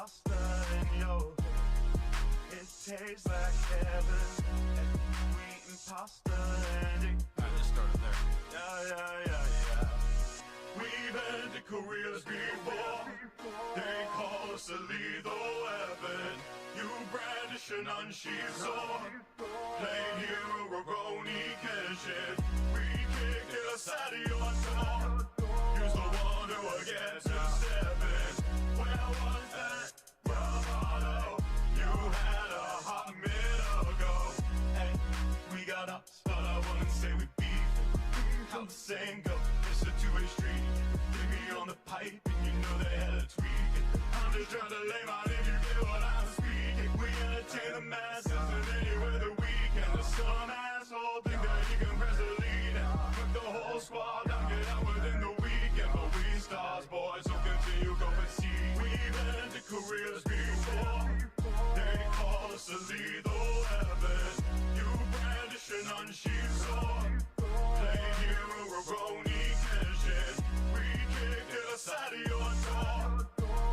pasta in your head. It tastes like heaven. And you eating pasta and it. Alright, let's start it there. Yeah. We've ended careers before. They call us a lethal weapon. You brandish an unsheathed sword. Plain hero, Roroni Kenshin. We kicked the side of your door. Use the one who will get to seven. Where was that bravado you had a hot minute ago? Hey, we got ups, but I wouldn't say we beefed. How the saying go, it's a two-way street. Give me on the pipe and you know they had a tweak. I'm just trying to lay my name, you get what I'm speaking. We entertain the masses and anywhere the weekend. There's some asshole think that you can press the lead and put the whole squad down, get out within the weekend. But we stars, boys, so continue, go and see. We've ended careers before. They call us a lethal weapon. You brandish an unsheathed sword. Plain hero, Roroni Kenshin. We kicked the side of your door.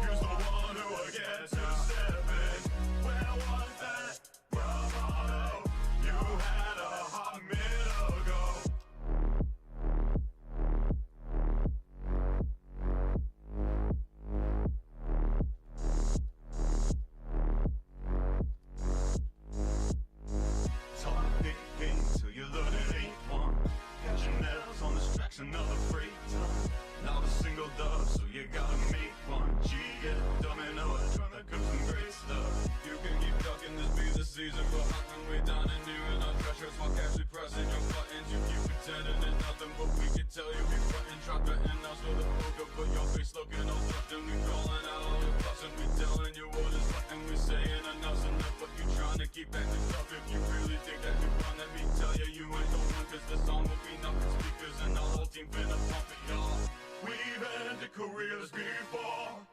Use the one who will get to seven. Where was that bravado you had a hot minute ago? Talk big game till you learn it ain't one. Got your nails on this track's another freight ton. Now the single dub, so you gotta make one. Yeah, dominoes, trying to cook some great stuff. You can keep ducking, this be the season. But how can we down and doing our treasures while casually pressing your buttons? You keep pretending it's nothing, but we can tell you we frontin'. Try threatening us with a poker, but your face looking all stuffed. And we calling out all your bluffs, and we telling you what is what. And we saying enough's enough, but you trying to keep acting tough. If you really think that you run, let me tell you, you ain't the one. Cause the song will be knocking speakers, and our whole team finna pump it, y'all. We've ended careers before.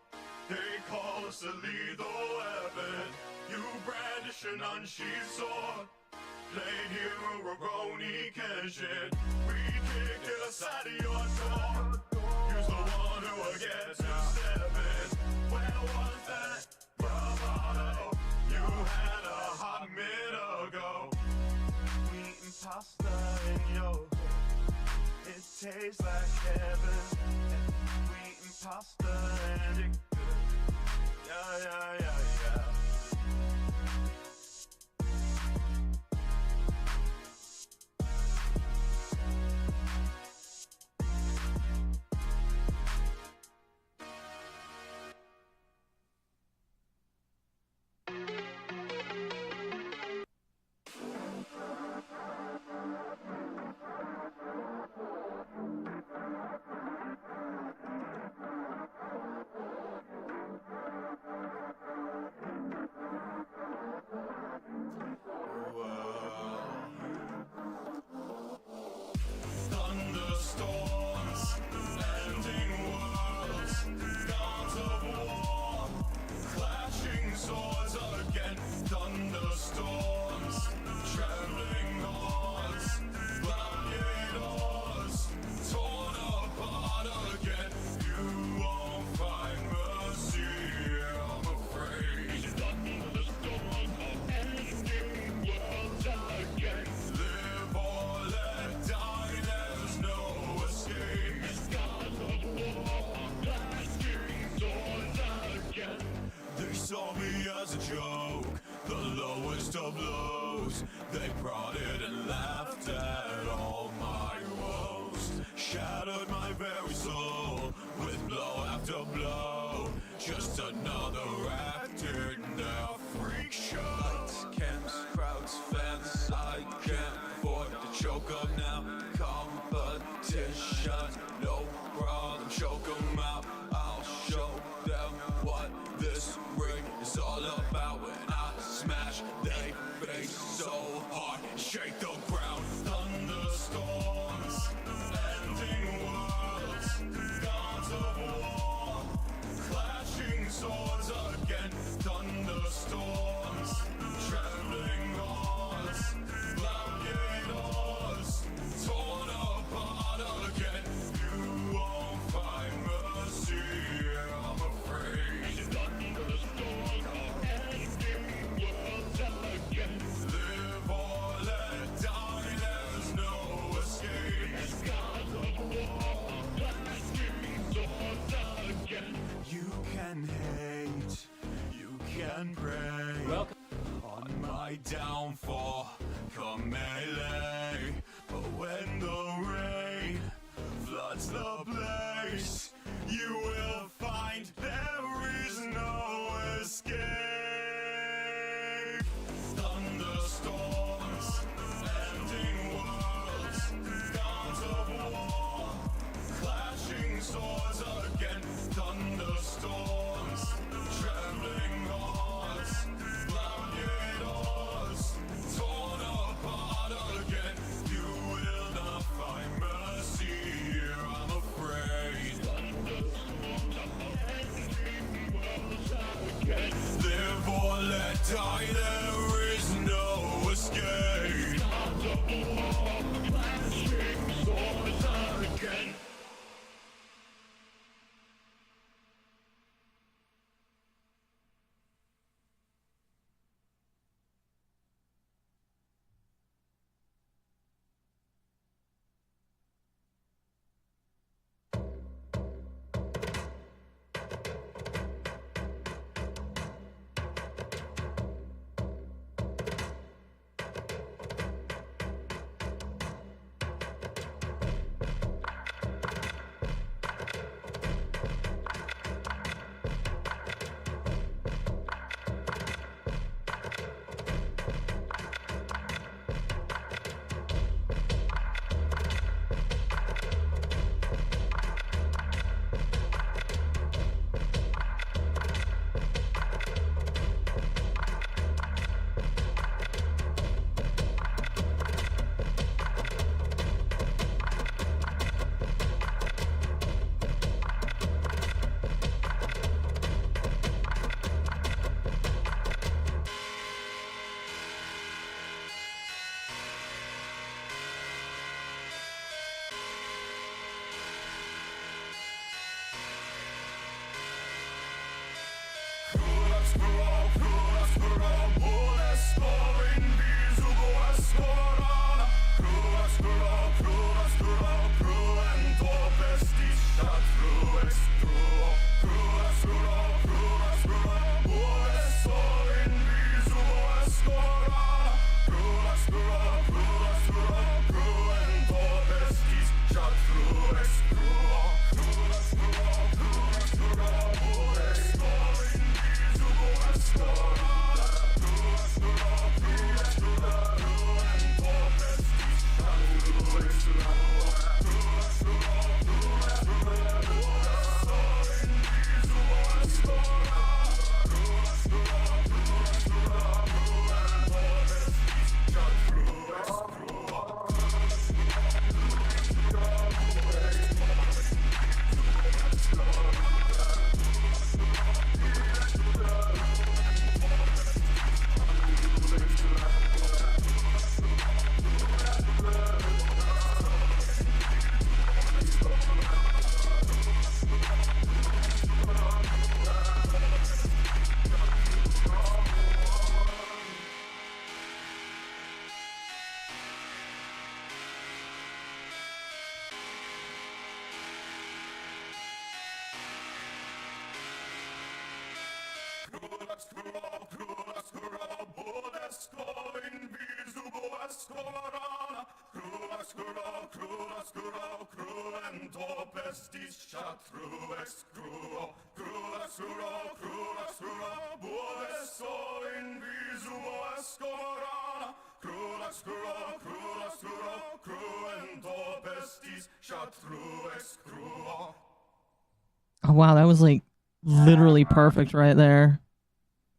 They call us a lethal weapon. You brandish an unsheathed sword. Plain hero, Roroni Kenshin. We kicked the side of your door. Use the one who will get to seven. Where was that bravado you had a hot minute ago? We eating pasta in your head. It tastes like heaven. And we eating pasta and it. Yeah. Thunderstorms, ending worlds, gods of war, clashing swords again. Thunderstorms, trembling hordes, gladiators, torn apart again. You won't find mercy, I'm afraid. Thunderstorms, ending worlds again. Live or let die, there's no escape. Gods of war, clashing swords again. They saw me as a joke, the lowest of lows. They prodded and laughed at all my woes. Shattered my very soul with blow after blow. Just another act in their freak show. Lights, cams, crowds, fans, I can't afford to choke up now. Competition, no problem, choke 'em out. I'll show them what this ring is all about. When I smash, they face so hard, shake the ground. Thunderstorms, ending worlds, gods of war, clashing swords again. and pray. On my downfall, come melee. But when the rain floods the place, you will find there is no escape. Thunderstorms, ending worlds, gods of war, clashing swords again. Thunderstorms, trembling odds, blinded odds, torn apart again. You will not find mercy here, I'm afraid. Live or let die, there is no escape. Flashing swords again. Oh wow, that was like literally perfect right there.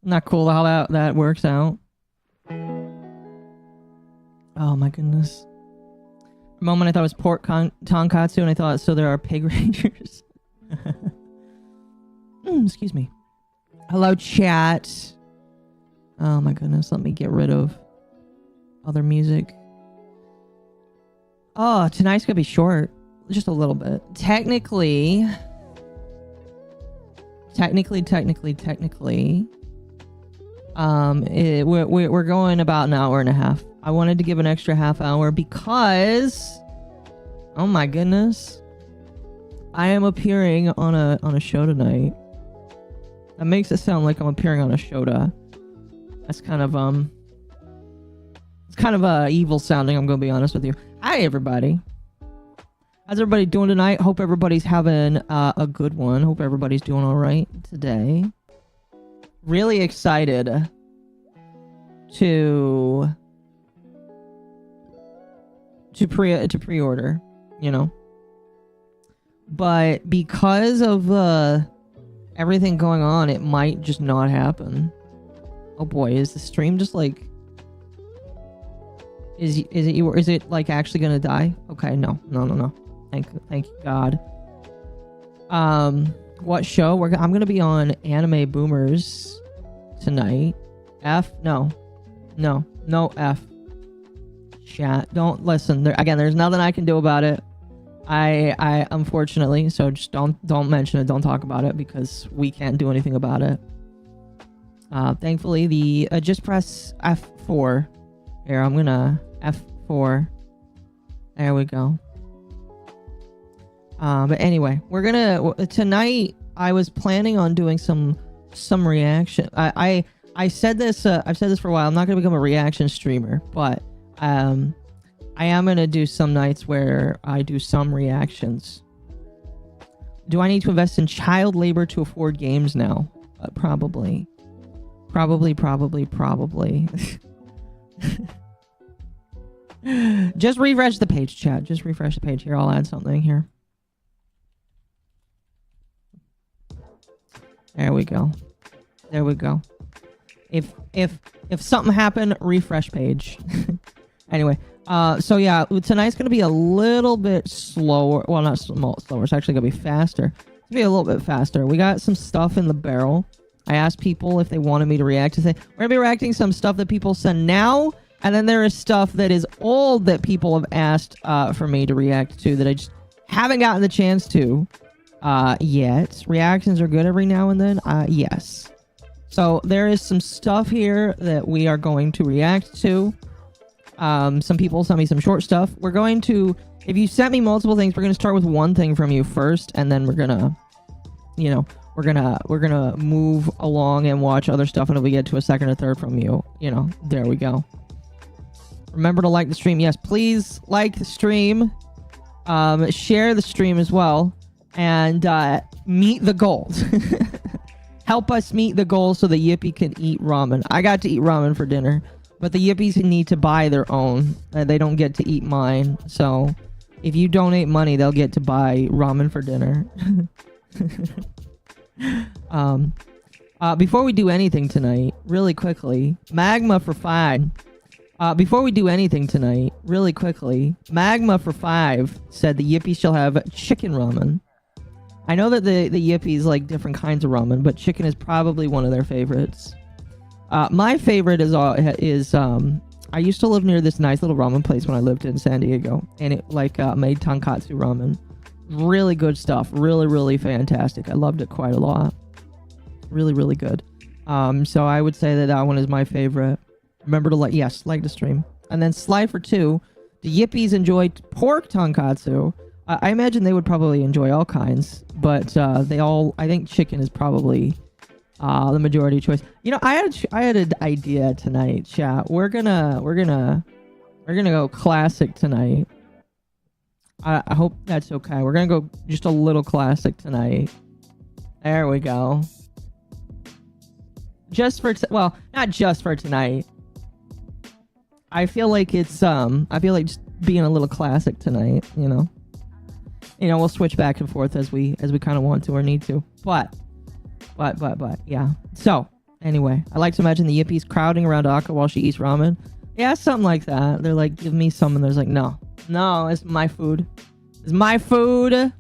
Not cool how that works out. Oh my goodness. For a moment I thought it was pork tonkatsu and I thought, so there are pig rangers. Excuse me. Hello chat. Oh my goodness, let me get rid of other music. Oh, tonight's gonna be short. Just a little bit. Technically, we're going about an hour and a half. I wanted to give an extra half hour because, oh my goodness, I am appearing on a show tonight. That makes it sound like I'm appearing on a Shota. That's kind of it's kind of evil sounding, I'm gonna be honest with you. Hi everybody. How's everybody doing tonight? Hope everybody's having a good one. Hope everybody's doing all right today. Really excited to pre-order, you know. But because of everything going on, it might just not happen. Oh boy, is the stream just like is it like actually gonna die? Okay, no. Thank you God. What show? I'm gonna be on Anime Boomers tonight. No F. Chat. Don't listen. There's nothing I can do about it. I unfortunately, so just don't mention it. Don't talk about it because we can't do anything about it. Thankfully, the just press F4. Here, I'm gonna F4. There we go. But anyway, we're gonna tonight. I was planning on doing some reaction. I said this. I've said this for a while. I'm not gonna become a reaction streamer, but I am gonna do some nights where I do some reactions. Do I need to invest in child labor to afford games now? Probably. Just refresh the page, chat. Just refresh the page here. I'll add something here. There we go. If something happened, refresh page. Anyway, so yeah, tonight's gonna be a little bit slower. Well, not slower. It's actually gonna be faster. It's gonna be a little bit faster. We got some stuff in the barrel. I asked people if they wanted me to react to. We're gonna be reacting some stuff that people send now, and then there is stuff that is old that people have asked for me to react to that I just haven't gotten the chance to yet. Reactions are good every now and then. Yes. So there is some stuff here that we are going to react to. Some people sent me some short stuff. We're going to, if you sent me multiple things, we're going to start with one thing from you first, and then we're gonna, you know, we're gonna move along and watch other stuff until we get to a second or third from you. You know, there we go. Remember to like the stream. Yes, please like the stream. Share the stream as well, and meet the goals. Help us meet the goal so the Yippee can eat ramen. I got to eat ramen for dinner, but the Yippies need to buy their own. They don't get to eat mine. So if you donate money, they'll get to buy ramen for dinner. Before we do anything tonight, really quickly, Magma for 5. Before we do anything tonight, really quickly, Magma for 5 said the Yippies shall have chicken ramen. I know that the Yippies like different kinds of ramen, but chicken is probably one of their favorites. My favorite is I used to live near this nice little ramen place when I lived in San Diego, and it made tonkatsu ramen. Really good stuff. Really fantastic. I loved it quite a lot. Really good. So I would say that one is my favorite. Remember to like the stream. And then Sly for 2, the Yippies enjoyed pork tonkatsu. I imagine they would probably enjoy all kinds, but I think chicken is probably the majority choice. You know, I had an idea tonight, chat. We're gonna go classic tonight. I hope that's okay. We're gonna go just a little classic tonight. There we go. Just for well, not just for tonight. I feel like it's I feel like just being a little classic tonight. You know, we'll switch back and forth as we kind of want to or need to. But yeah. So anyway, I like to imagine the Yippies crowding around Akka while she eats ramen. Yeah, something like that. They're like, give me some, and there's like, no, it's my food. It's my food.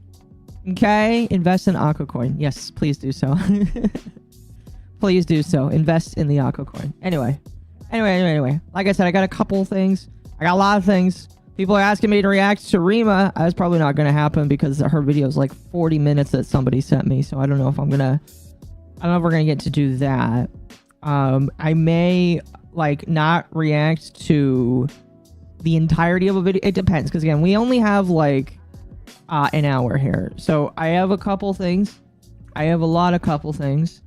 Okay, invest in Akka coin. Yes, please do so. Please do so. Invest in the Akka coin. Anyway. Like I said, I got a couple things. I got a lot of things. People are asking me to react to Rima. That's probably not going to happen because her video is like 40 minutes that somebody sent me. So I don't know if we're going to get to do that. I may like not react to the entirety of a video. It depends. Because again, we only have like an hour here. So I have a couple things. I have a lot of couple things.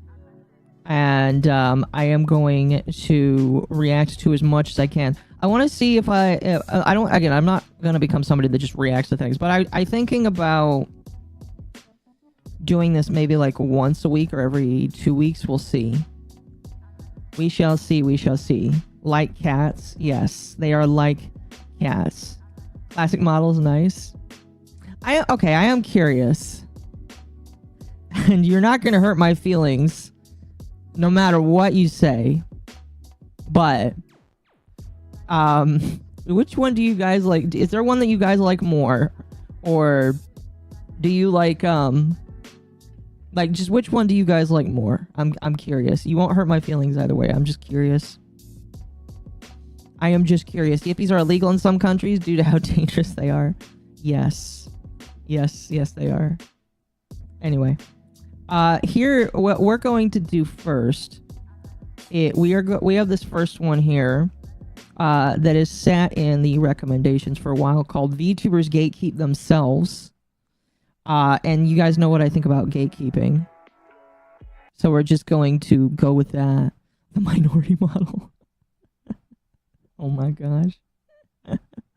and I am going to react to as much as I can. I want to see if I don't. Again, I'm not gonna become somebody that just reacts to things, but I'm thinking about doing this maybe like once a week or every 2 weeks. We'll see. We shall see. We shall see. Like cats, yes, they are like cats. Classic models, nice. I am curious, and you're not gonna hurt my feelings, no matter what you say. But, which one do you guys like? Is there one that you guys like more, or do you like just which one do you guys like more? I'm curious. You won't hurt my feelings either way. I'm just curious. I am just curious. Yippies are illegal in some countries due to how dangerous they are. Yes. Yes, they are. Anyway. Here, what we're going to do first, we have this first one here that is sat in the recommendations for a while called VTubers Gatekeep Themselves. And you guys know what I think about gatekeeping. So we're just going to go with that. The minority model. Oh my gosh.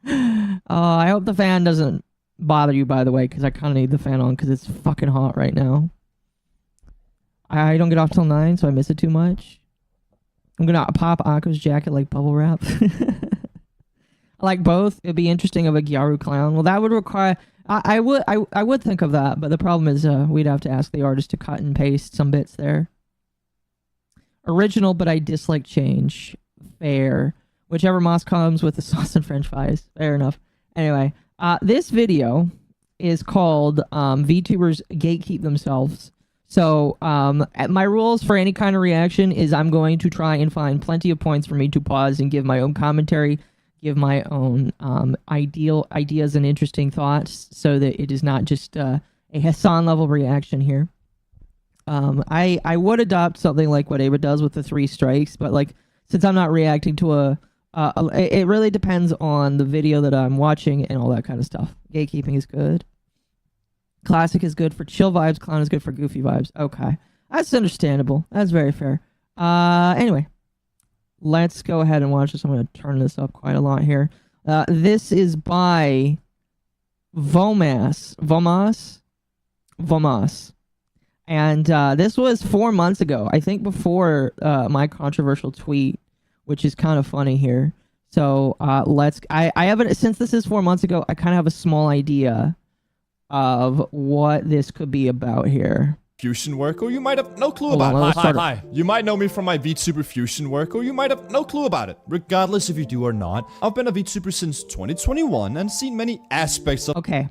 I hope the fan doesn't bother you, by the way, because I kind of need the fan on because it's fucking hot right now. I don't get off till 9, so I miss it too much. I'm gonna pop Akko's jacket like bubble wrap. I like both. It'd be interesting of a Gyaru clown. Well, that would require... I would think of that, but the problem is we'd have to ask the artist to cut and paste some bits there. Original, but I dislike change. Fair. Whichever moss comes with the sauce and french fries. Fair enough. Anyway, this video is called VTubers Gatekeep Themselves. So my rules for any kind of reaction is I'm going to try and find plenty of points for me to pause and give my own commentary, give my own ideas and interesting thoughts, so that it is not just a Hassan level reaction here. I would adopt something like what Ava does with the 3 strikes, but like since I'm not reacting to it really depends on the video that I'm watching and all that kind of stuff. Gatekeeping is good. Classic is good for chill vibes. Clown is good for goofy vibes. Okay. That's understandable. That's very fair. Anyway. Let's go ahead and watch this. I'm going to turn this up quite a lot here. This is by Vomas. And this was 4 months ago. I think before my controversial tweet, which is kind of funny here. So I haven't, since this is 4 months ago, I kind of have a small idea of what this could be about here. Fusion work, or you might have no clue about it. Hi. You might know me from my VTuber Fusion work, or you might have no clue about it. Regardless if you do or not, I've been a VTuber since 2021 and seen many aspects of— Okay,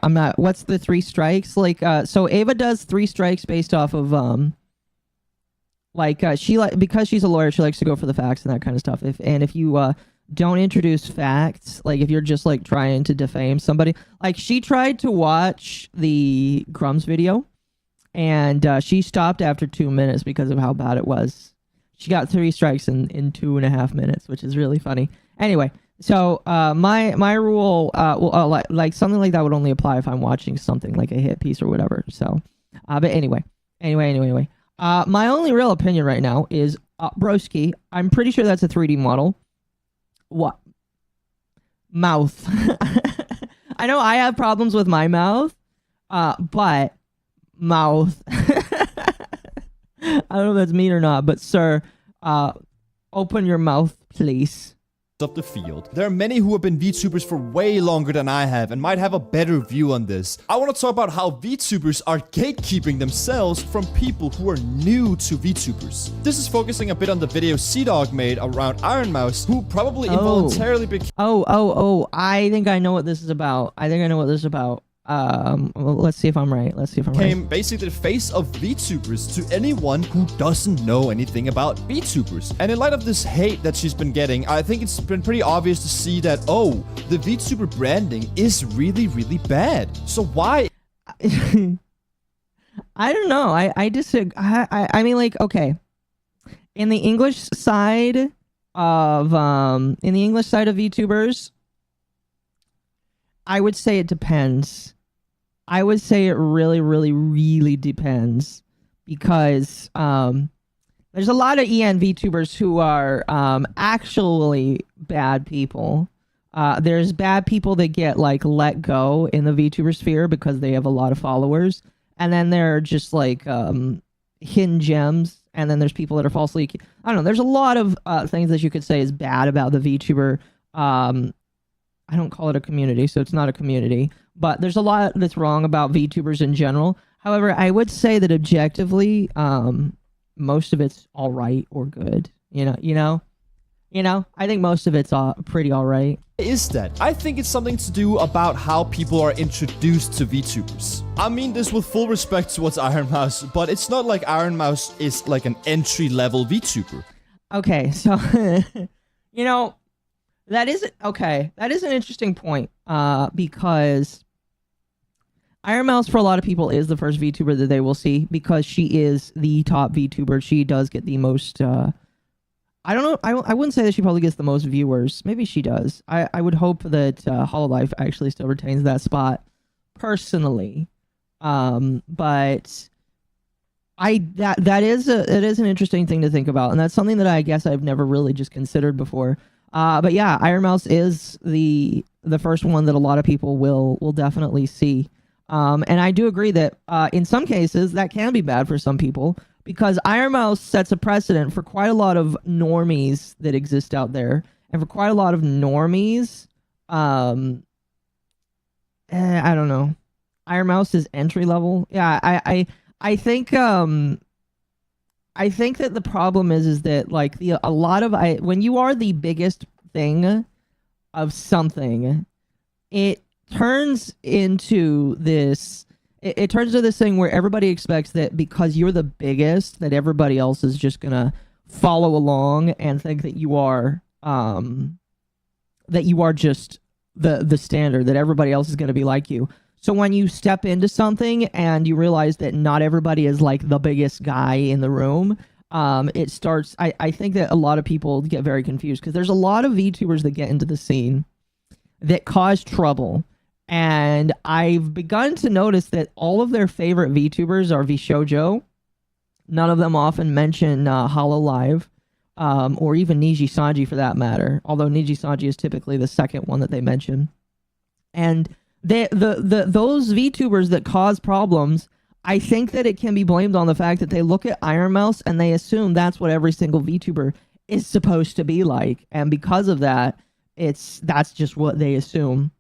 I'm not— what's the 3 strikes? Like, so Ava does 3 strikes based off of, because she's a lawyer, she likes to go for the facts and that kind of stuff. If you, don't introduce facts, like if you're just like trying to defame somebody, like she tried to watch the Crumbs video, and she stopped after 2 minutes because of how bad it was. She got 3 strikes in 2.5 minutes, which is really funny. Anyway, so my rule, like something like that would only apply if I'm watching something like a hit piece or whatever. So, but anyway. My only real opinion right now is broski. I'm pretty sure that's a 3D model. What? Mouth. I know I have problems with my mouth, but mouth. I don't know if that's mean or not, but sir, open your mouth, please. Of the field. There are many who have been VTubers for way longer than I have and might have a better view on this. I want to talk about how VTubers are gatekeeping themselves from people who are new to VTubers. This is focusing a bit on the video C-Dog made around Iron Mouse, who probably involuntarily became— I think I know what this is about. Well, let's see if I'm right. Became basically the face of VTubers to anyone who doesn't know anything about VTubers. And in light of this hate that she's been getting, I think it's been pretty obvious to see that, oh, the VTuber branding is really, really bad. So why? I don't know. I disagree. I mean, like, okay. In the English side of VTubers, I would say it depends. I would say it really, really, really depends, because There's a lot of EN VTubers who are actually bad people. There's bad people that get like let go in the VTuber sphere because they have a lot of followers, and then there are just like hidden gems, and then there's people that are falsely. I don't know. There's a lot of things that you could say is bad about the VTuber. I don't call it a community, so it's not a community. But there's a lot that's wrong about VTubers in general. However, I would say that objectively, most of it's all right or good. I think most of it's pretty all right. Is that? I think it's something to do about how people are introduced to VTubers. I mean this with full respect towards Iron Mouse, but it's not like Iron Mouse is like an entry-level VTuber. Okay, so, that is an interesting point, because Iron Mouse for a lot of people is the first VTuber that they will see because she is the top VTuber. She does get the most, I don't know, I wouldn't say that she probably gets the most viewers. Maybe she does. I would hope that Hololive actually still retains that spot, personally. But it is an interesting thing to think about, and that's something that I guess I've never really just considered before. But yeah, Iron Mouse is the first one that a lot of people will definitely see. And I do agree that in some cases that can be bad for some people, because Iron Mouse sets a precedent for quite a lot of normies that exist out there, and for quite a lot of normies, I don't know. Iron Mouse is entry level. Yeah, I think that the problem is that like when you are the biggest thing of something, it turns into this. It turns into this thing where everybody expects that because you're the biggest, that everybody else is just gonna follow along and think that you are just the standard, that everybody else is gonna be like you. So when you step into something and you realize that not everybody is like the biggest guy in the room, it starts. I think that a lot of people get very confused because there's a lot of VTubers that get into the scene that cause trouble. And I've begun to notice that all of their favorite VTubers are VShojo. None of them often mention Hololive, or even Nijisanji for that matter. Although Nijisanji is typically the second one that they mention. And those VTubers that cause problems, I think that it can be blamed on the fact that they look at Iron Mouse and they assume that's what every single VTuber is supposed to be like. And because of that, that's just what they assume.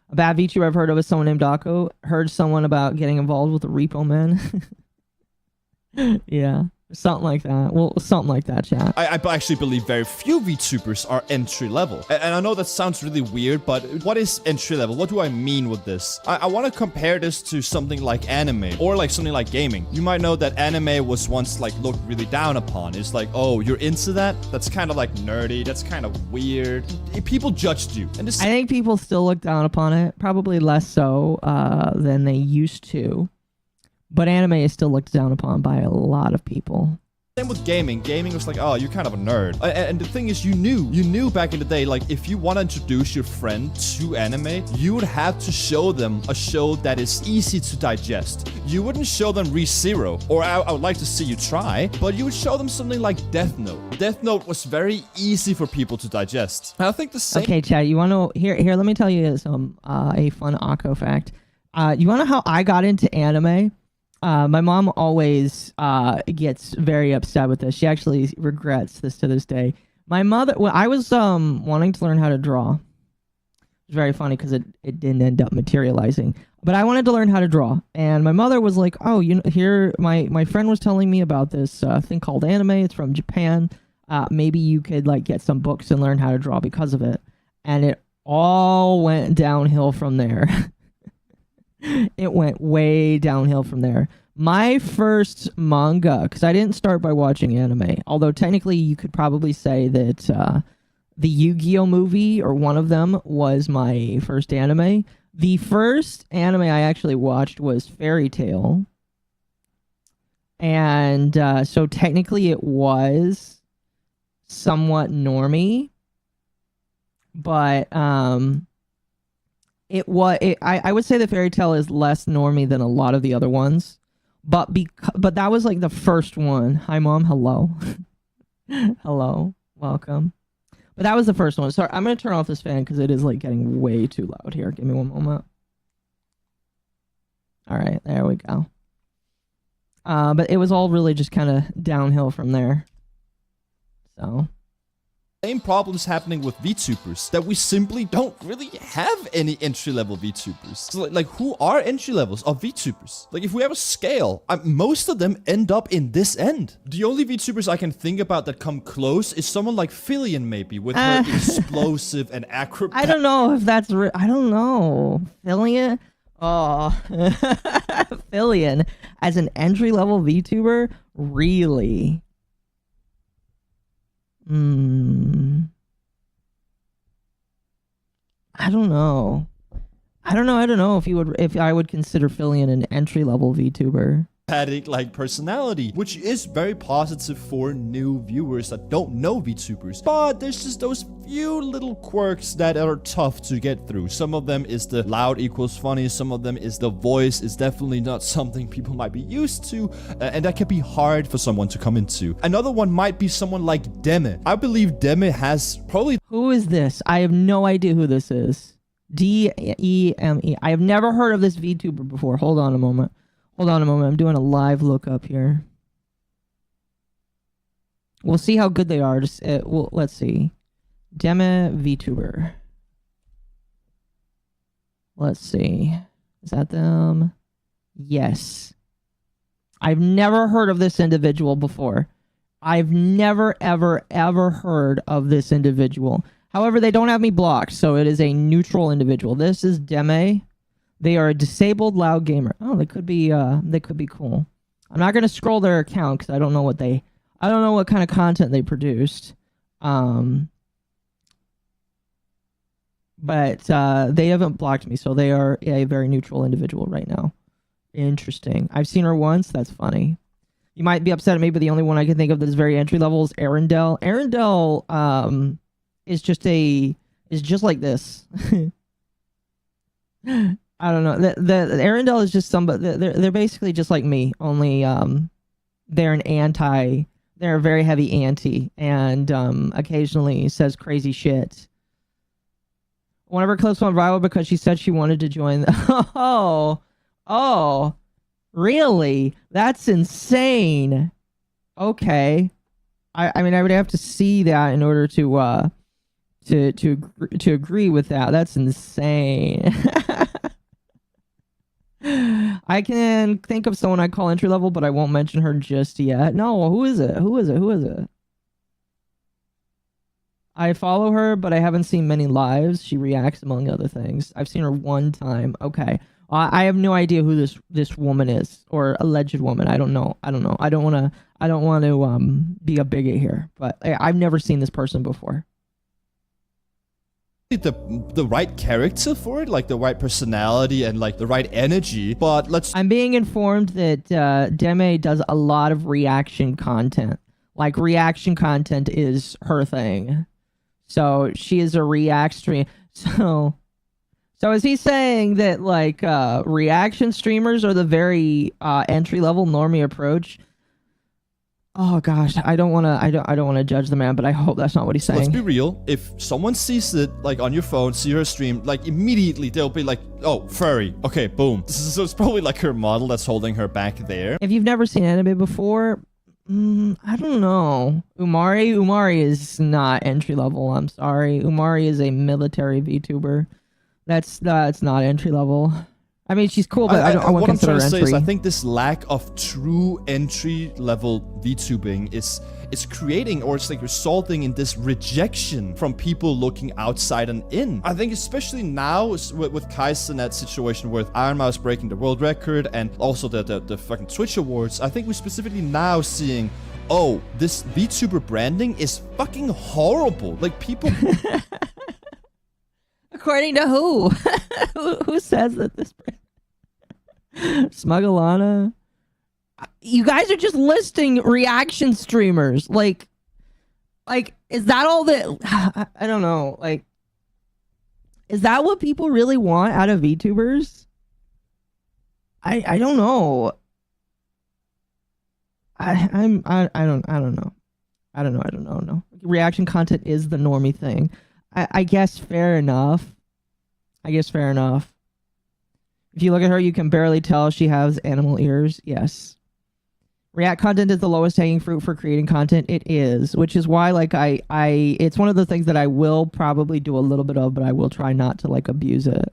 A bad VTuber I've heard of is someone named Dako. Heard someone about getting involved with the Repo Man. Yeah, something like that. Well, something like that, chat. I actually believe very few VTubers are entry level. And I know that sounds really weird, but what is entry level? What do I mean with this? I want to compare this to something like anime or like something like gaming. You might know that anime was once like looked really down upon. It's like, oh, you're into that? That's kind of like nerdy. That's kind of weird. People judged you. And I think people still look down upon it. Probably less so than they used to. But anime is still looked down upon by a lot of people. Same with gaming. Gaming was like, oh, you're kind of a nerd. And the thing is, you knew back in the day, like, if you want to introduce your friend to anime, you would have to show them a show that is easy to digest. You wouldn't show them Re:Zero, or I would like to see you try, but you would show them something like Death Note. Death Note was very easy for people to digest. And I think the same... Okay, Chad, you want to... Here, let me tell you a fun Occo fact. You want to know how I got into anime? My mom always gets very upset with this. She actually regrets this to this day. My mother, when I was wanting to learn how to draw, it was very funny because it didn't end up materializing. But I wanted to learn how to draw, and my mother was like, "Oh, here my friend was telling me about this thing called anime. It's from Japan. Maybe you could like get some books and learn how to draw because of it." And it all went downhill from there. It went way downhill from there. My first manga, because I didn't start by watching anime, although technically you could probably say that the Yu-Gi-Oh movie, or one of them, was my first anime. The first anime I actually watched was Fairy Tail. And so technically it was somewhat normie. But... I would say that Fairy Tail is less normie than a lot of the other ones, but that was like the first one. Hi, Mom. Hello. Hello. Welcome. But that was the first one. Sorry, I'm going to turn off this fan because it is like getting way too loud here. Give me one moment. All right, there we go. But it was all really just kind of downhill from there. So... same problems happening with VTubers, that we simply don't really have any entry-level VTubers. So like who are entry levels of VTubers? Like if we have a scale, most of them end up in this end. The only VTubers I can think about that come close is someone like Fillion maybe, with her explosive and acrobat. I don't know if that's I don't know. Fillion? Oh. Fillion as an entry-level VTuber? Really? I don't know. I don't know if I would consider Fillion an entry-level VTuber. Like personality, which is very positive for new viewers that don't know VTubers. But there's just those few little quirks that are tough to get through. Some of them is the loud equals funny. Some of them is the voice is definitely not something people might be used to. And that can be hard for someone to come into. Another one might be someone like Deme. I believe Deme has probably... Who is this? I have no idea who this is. Deme. I have never heard of this VTuber before. Hold on a moment. I'm doing a live lookup here. We'll see how good they are. Let's see. Deme VTuber. Let's see. Is that them? Yes. I've never heard of this individual before. I've never, ever heard of this individual. However, they don't have me blocked, so it is a neutral individual. This is Deme. They are a disabled loud gamer. Oh, they could be cool. I'm not gonna scroll their account because I don't know what kind of content they produced. But they haven't blocked me, so they are a very neutral individual right now. Interesting. I've seen her once. That's funny. You might be upset at me, but the only one I can think of that is very entry level is Arendelle. Arendelle is just like this. I don't know. The Arendelle is just somebody. They're basically just like me. Only they're a very heavy anti, and occasionally says crazy shit. One of her clips went viral because she said she wanted to join. Oh, really? That's insane. Okay, I mean I would have to see that in order to agree with that. That's insane. I can think of someone I call entry level, but I won't mention her just yet. No, who is it? Who is it? I follow her, but I haven't seen many lives. She reacts among other things. I've seen her one time. Okay. I have no idea who this woman is, or alleged woman. I don't know. I don't want to be a bigot here, but I've never seen this person before. The right character for it, like the right personality and like the right energy, but I'm being informed that Deme does a lot of reaction content. Like reaction content is her thing. So she is a react stream. So is he saying that like reaction streamers are the very entry level normie approach? Oh gosh, I don't want to judge the man, but I hope that's not what he's saying. Let's be real. If someone sees it like on your phone, see her stream, like immediately they'll be like, "Oh, furry." Okay, boom. So it's probably like her model that's holding her back there. If you've never seen anime before, I don't know. Umari is not entry level. I'm sorry. Umari is a military VTuber. That's not entry level. I mean, she's cool, but I wouldn't consider her entry. What I'm trying to say is I think this lack of true entry-level VTubing is creating, or it's like resulting in this rejection from people looking outside and in. I think especially now with Kai's in that situation with Iron Mouse breaking the world record and also the fucking Twitch Awards, I think we're specifically now seeing, oh, this VTuber branding is fucking horrible. Like people... According to who? Who says that this... Smugglana? You guys are just listing reaction streamers. Like, is that all that... I don't know. Like, is that what people really want out of VTubers? I don't know. I don't know. I don't know. No. Reaction content is the normie thing. I guess fair enough. If you look at her, you can barely tell she has animal ears. Yes. React content is the lowest hanging fruit for creating content. It is, which is why like it's one of the things that I will probably do a little bit of, but I will try not to like abuse it.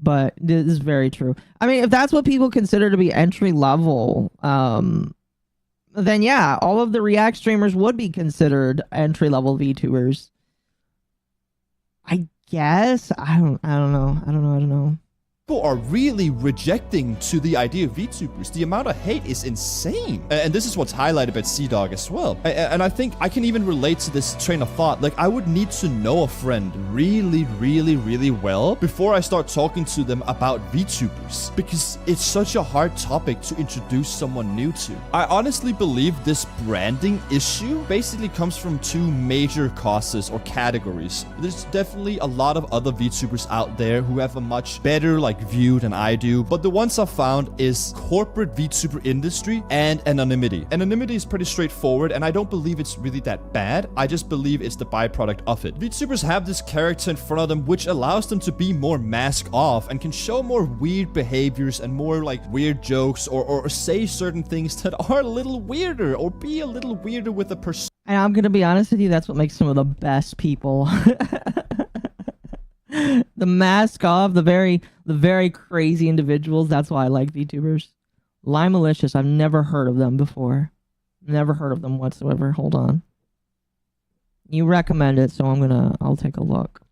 But this is very true. I mean, if that's what people consider to be entry level, then yeah, all of the React streamers would be considered entry level VTubers. I guess. I don't know. People are really rejecting to the idea of VTubers. The amount of hate is insane. And this is what's highlighted by C-Dog as well. And I think I can even relate to this train of thought. Like, I would need to know a friend really, really, really well before I start talking to them about VTubers, because it's such a hard topic to introduce someone new to. I honestly believe this branding issue basically comes from two major causes or categories. There's definitely a lot of other VTubers out there who have a much better, like, view than I do, but the ones I've found is corporate VTuber industry and anonymity. Anonymity is pretty straightforward, and I don't believe it's really that bad. I just believe it's the byproduct of it. VTubers have this character in front of them which allows them to be more mask off and can show more weird behaviors and more like weird jokes or say certain things that are a little weirder or be a little weirder with a person. And I'm gonna be honest with you, that's what makes some of the best people. The mask off, the very crazy individuals. That's why I like VTubers. LuminousCove, I've never heard of them before. Never heard of them whatsoever. Hold on. You recommend it, so I'll take a look.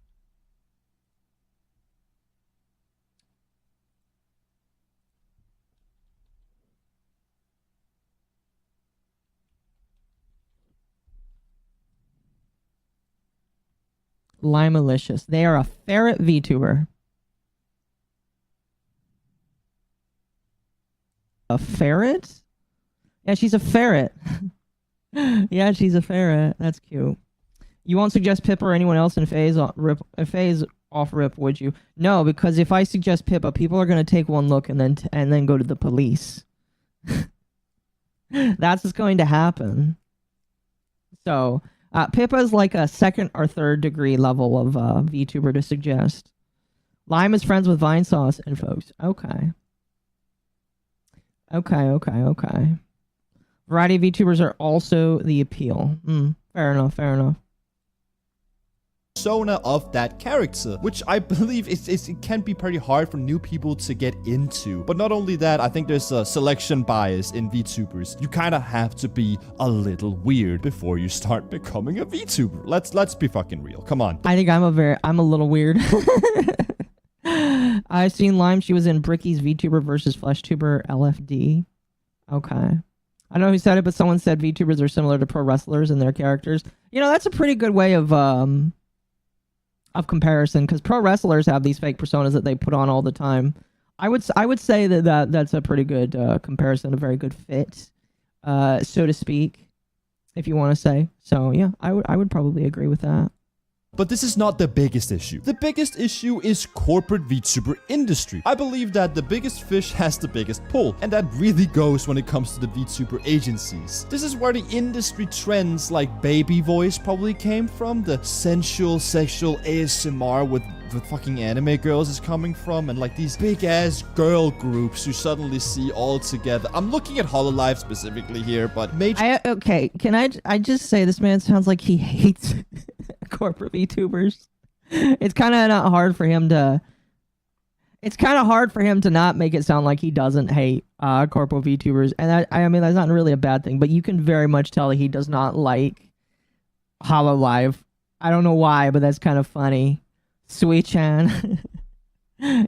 LuminousCove. They are a ferret VTuber. A ferret? Yeah, she's a ferret. Yeah, she's a ferret. That's cute. You won't suggest Pippa or anyone else in phase off rip, would you? No, because if I suggest Pippa, people are gonna take one look and then go to the police. That's what's going to happen. So. Pippa is like a second or third degree level of VTuber to suggest. Lime is friends with Vine Sauce and folks. Okay. Variety VTubers are also the appeal. Fair enough. Persona of that character, which I believe it can be pretty hard for new people to get into. But not only that, I think there's a selection bias in VTubers. You kind of have to be a little weird before you start becoming a VTuber. Let's be fucking real. Come on. I think I'm a little weird. I've seen Lime. She was in Bricky's VTuber versus FleshTuber LFD. Okay. I don't know who said it, but someone said VTubers are similar to pro wrestlers in their characters. You know, that's a pretty good way of comparison, because pro wrestlers have these fake personas that they put on all the time. I would say that's a pretty good comparison, a very good fit, so to speak, if you want to say. So yeah, I would probably agree with that. But this is not the biggest issue. The biggest issue is corporate VTuber industry. I believe that the biggest fish has the biggest pull, and that really goes when it comes to the VTuber agencies. This is where the industry trends like baby voice probably came from, the sensual, sexual ASMR with fucking anime girls is coming from, and like these big ass girl groups you suddenly see all together. I'm looking at Hololive specifically here, but okay, can I just say this man sounds like he hates corporate VTubers. It's kind of hard for him to not make it sound like he doesn't hate corporate VTubers, and I mean that's not really a bad thing, but you can very much tell that he does not like Hololive. I don't know why, but that's kind of funny. Sweet Chan.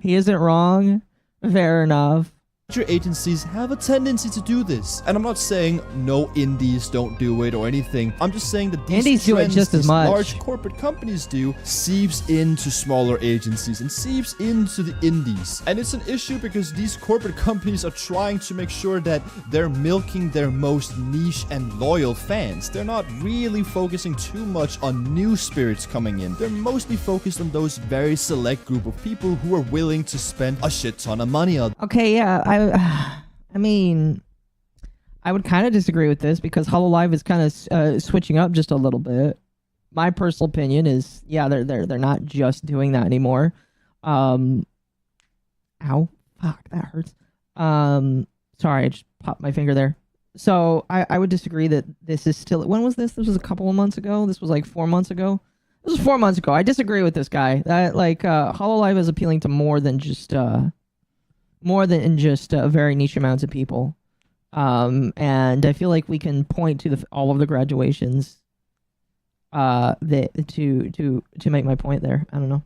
He isn't wrong. Fair enough. Major agencies have a tendency to do this. And I'm not saying no indies don't do it or anything. I'm just saying that these indies do it just as much. Large corporate companies do seeps into smaller agencies and seeps into the indies. And it's an issue because these corporate companies are trying to make sure that they're milking their most niche and loyal fans. They're not really focusing too much on new spirits coming in. They're mostly focused on those very select group of people who are willing to spend a shit ton of money on. Okay, yeah, I mean, I would kind of disagree with this because HoloLive is kind of switching up just a little bit. My personal opinion is, yeah, they're not just doing that anymore. Ow, fuck, that hurts. Sorry, I just popped my finger there. So I would disagree that this is still. When was this? This was a couple of months ago. This was like 4 months ago. This was 4 months ago. I disagree with this guy. That like HoloLive is appealing to more than just a very niche amounts of people. And I feel like we can point to all of the graduations that to make my point there. I don't know.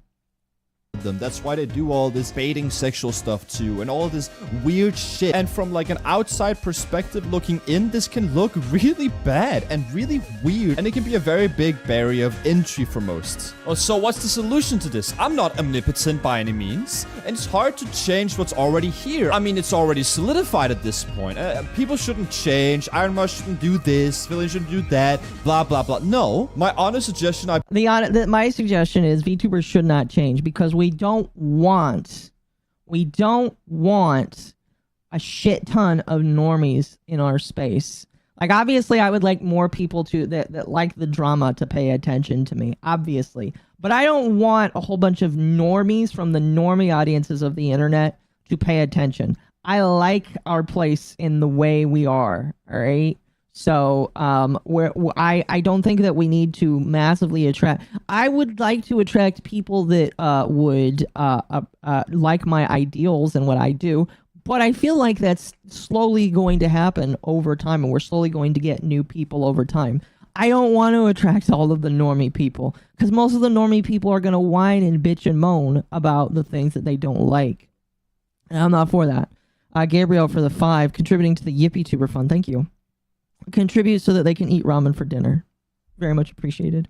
Them. That's why they do all this baiting sexual stuff too, and all this weird shit. And from like an outside perspective looking in, this can look really bad and really weird, and it can be a very big barrier of entry for most. Oh, so what's the solution to this? I'm not omnipotent by any means, and it's hard to change what's already here. I mean, it's already solidified at this point. People shouldn't change. Iron Man shouldn't do this. Villain shouldn't do that. Blah blah blah. No, my honest suggestion. My suggestion is VTubers should not change because we don't want a shit ton of normies in our space. Like, obviously, I would like more people that like the drama to pay attention to me, obviously. But I don't want a whole bunch of normies from the normie audiences of the internet to pay attention. I like our place in the way we are, all right? So, I don't think that we need to massively attract. I would like to attract people that would like my ideals and what I do, but I feel like that's slowly going to happen over time, and we're slowly going to get new people over time. I don't want to attract all of the normie people, because most of the normie people are going to whine and bitch and moan about the things that they don't like, and I'm not for that. Gabriel for the 5, contributing to the YippieTuber fund. Thank you. Contribute so that they can eat ramen for dinner. Very much appreciated.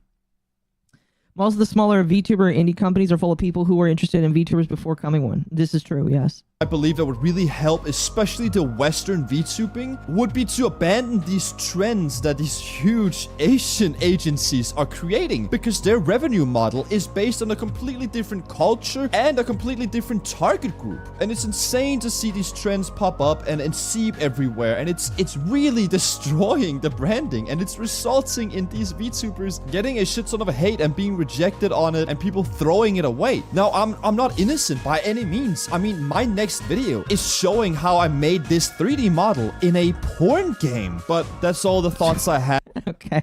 Most of the smaller VTuber indie companies are full of people who were interested in VTubers before coming one. This is true, yes. I believe that would really help, especially the Western VTubing, would be to abandon these trends that these huge Asian agencies are creating, because their revenue model is based on a completely different culture and a completely different target group. And it's insane to see these trends pop up and seep everywhere, and it's really destroying the branding, and it's resulting in these VTubers getting a shit ton of hate and being rejected on it and people throwing it away. Now, I'm not innocent by any means. I mean, my next video is showing how I made this 3D model in a porn game. But that's all the thoughts I have. Okay.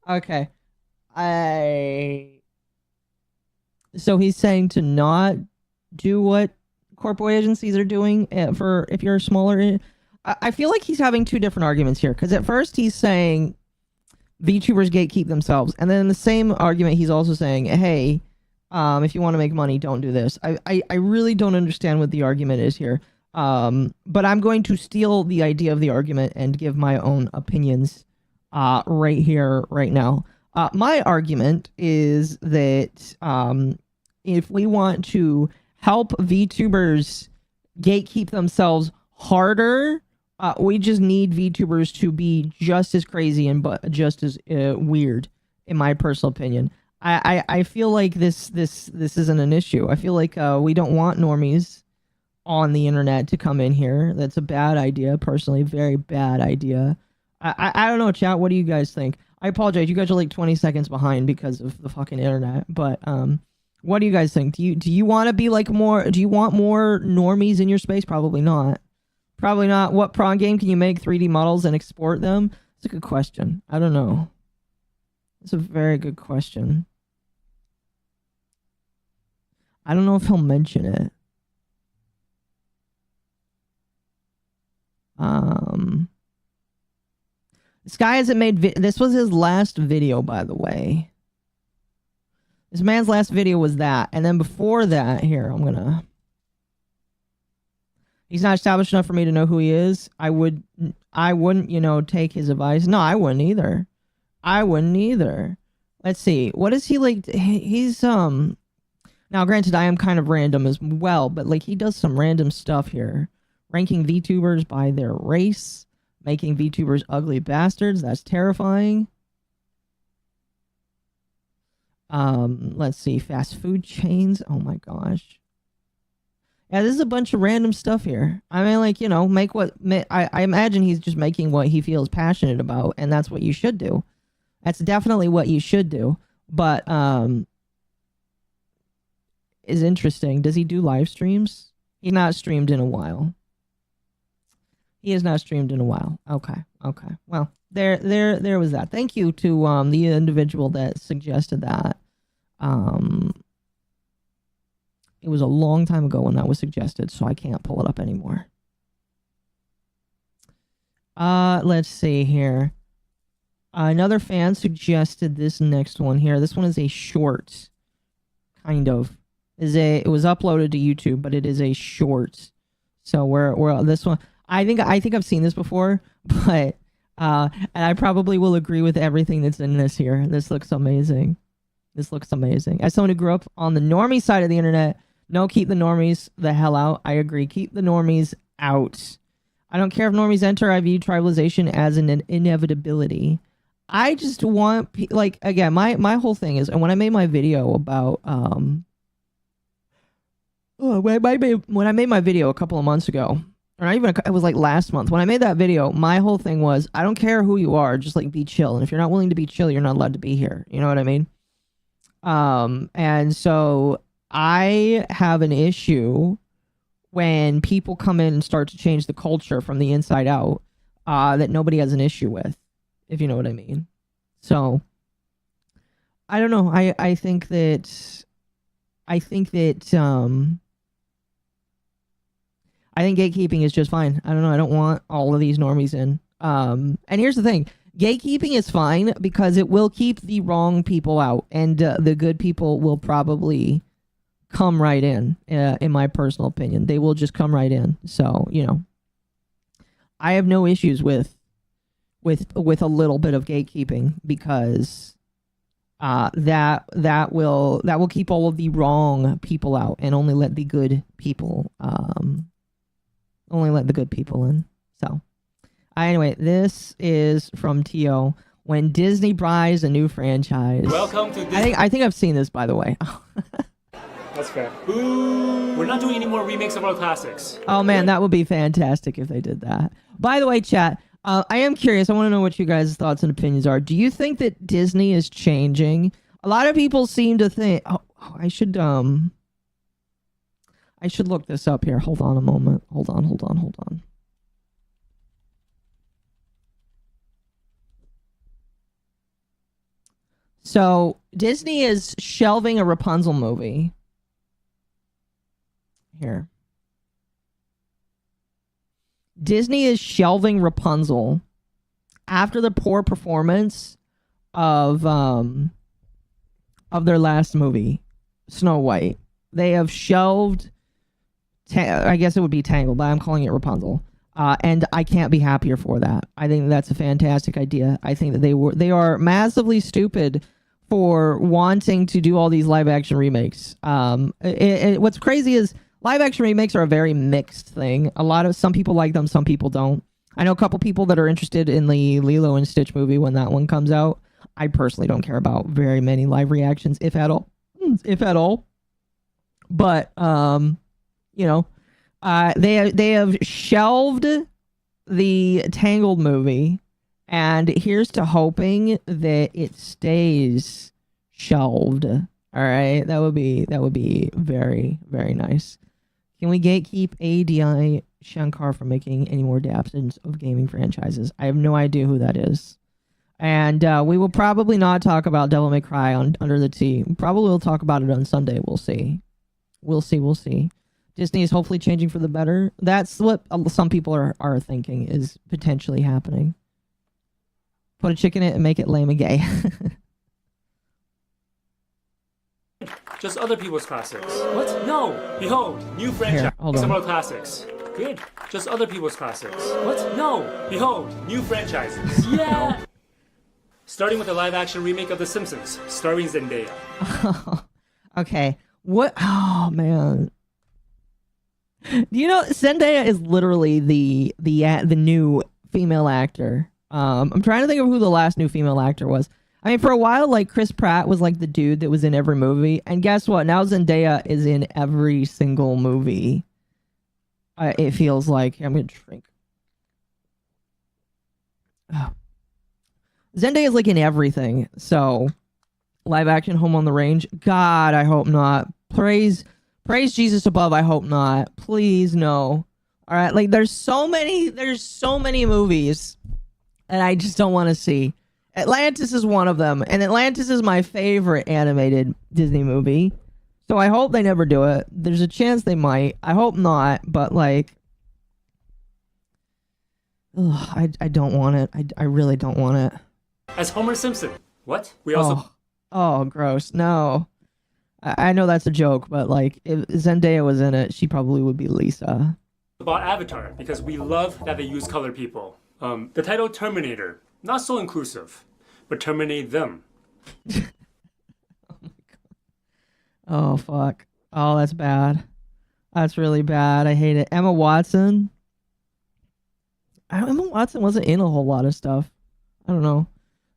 Okay. So he's saying to not do what corporate agencies are doing for if you're smaller. I feel like he's having two different arguments here, because at first he's saying VTubers gatekeep themselves, and then in the same argument he's also saying, hey, if you want to make money, don't do this. I really don't understand what the argument is here. But I'm going to steal the idea of the argument and give my own opinions right here, right now. My argument is that if we want to help VTubers gatekeep themselves harder, we just need VTubers to be just as crazy and just as weird, in my personal opinion. I feel like this isn't an issue. I feel like we don't want normies on the internet to come in here. That's a bad idea, personally. Very bad idea. I don't know, chat. What do you guys think? I apologize. You guys are like 20 seconds behind because of the fucking internet. But what do you guys think? Do you want to be like more? Do you want more normies in your space? Probably not. Probably not. What prawn game can you make 3D models and export them? It's a good question. I don't know. It's a very good question. I don't know if he'll mention it. This guy hasn't made this was his last video, by the way. This man's last video was that, and then before that, here, he's not established enough for me to know who he is. I wouldn't, you know, take his advice. No, I wouldn't either. Let's see. What is he like? He's now granted, I am kind of random as well, but like he does some random stuff here. Ranking VTubers by their race, making VTubers ugly bastards. That's terrifying. Let's see. Fast food chains. Oh my gosh. Yeah, this is a bunch of random stuff here. I mean, like, you know, I imagine he's just making what he feels passionate about, and that's what you should do. That's definitely what you should do. But, is interesting. Does he do live streams? He's not streamed in a while. He has not streamed in a while. Okay. Well, there was that. Thank you to the individual that suggested that. It was a long time ago when that was suggested, so I can't pull it up anymore. Let's see here. Another fan suggested this next one here. This one is a short, kind of. It was uploaded to YouTube, but it is a short. So we're this one. I think I've seen this before, but and I probably will agree with everything that's in this here. This looks amazing. This looks amazing. As someone who grew up on the normie side of the internet, no, keep the normies the hell out. I agree. Keep the normies out. I don't care if normies enter. I view tribalization as an inevitability. I just want, like, again, my whole thing is, and when I made my video about, when I made my video a couple of months ago, or not even, it was like last month, when I made that video, my whole thing was, I don't care who you are, just like be chill. And if you're not willing to be chill, you're not allowed to be here. You know what I mean? And so I have an issue when people come in and start to change the culture from the inside out, that nobody has an issue with, if you know what I mean. So I don't know. I think that gatekeeping is just fine. I don't know. I don't want all of these normies in. And here's the thing. Gatekeeping is fine because it will keep the wrong people out, and the good people will probably come right in my personal opinion. They will just come right in. So, you know, I have no issues with a little bit of gatekeeping, because that will keep all of the wrong people out and only let the good people in. So anyway, this is from Tio. When Disney buys a new franchise. Welcome to Disney. I think I've seen this, by the way. That's fair. Ooh, we're not doing any more remakes of our classics. Oh man, that would be fantastic if they did that. By the way, chat, I am curious. I want to know what you guys' thoughts and opinions are. Do you think that Disney is changing? A lot of people seem to think. Oh, I should look this up here. Hold on a moment. Hold on. So Disney is shelving a Rapunzel movie. Here. Disney is shelving Rapunzel after the poor performance of their last movie, Snow White. They have shelved, I guess it would be Tangled, but I'm calling it Rapunzel. And I can't be happier for that. I think that's a fantastic idea. I think that they are massively stupid for wanting to do all these live action remakes. What's crazy is live action remakes are a very mixed thing. Some people like them, some people don't. I know a couple people that are interested in the Lilo and Stitch movie when that one comes out. I personally don't care about very many live reactions, if at all. But you know, they have shelved the Tangled movie, and here's to hoping that it stays shelved. All right, that would be very, very nice. Can we gatekeep ADI Shankar from making any more adaptations of gaming franchises? I have no idea who that is. And we will probably not talk about Devil May Cry on Under the Tea. Probably we'll talk about it on Sunday. We'll see. We'll see. Disney is hopefully changing for the better. That's what some people are thinking is potentially happening. Put a chick in it and make it lame and gay. Just other people's classics. What? No! Behold, new franchise. Here, hold on. Some of our classics. Good. Just other people's classics. What? No! Behold, new franchises. Yeah! Starting with a live-action remake of The Simpsons, starring Zendaya. Okay. What? Oh, man. Do you know Zendaya is literally the new female actor? I'm trying to think of who the last new female actor was. I mean, for a while, like, Chris Pratt was like the dude that was in every movie, and guess what? Now Zendaya is in every single movie It feels like I'm gonna drink. Oh. Zendaya is like in everything. So live action Home on the Range. God, I hope not. Praise Jesus above. I hope not. Please no. All right, like there's so many movies that I just don't want to see. Atlantis is one of them, and Atlantis is my favorite animated Disney movie. So I hope they never do it. There's a chance they might. I hope not, but like, ugh, I don't want it. I really don't want it. As Homer Simpson. What? We also... Oh, gross. No. I know that's a joke, but like, if Zendaya was in it, she probably would be Lisa. About Avatar, because we love that they use color people. The title Terminator, not so inclusive, but terminate them. Oh, fuck. Oh, that's bad. That's really bad. I hate it. Emma Watson. Emma Watson wasn't in a whole lot of stuff. I don't know.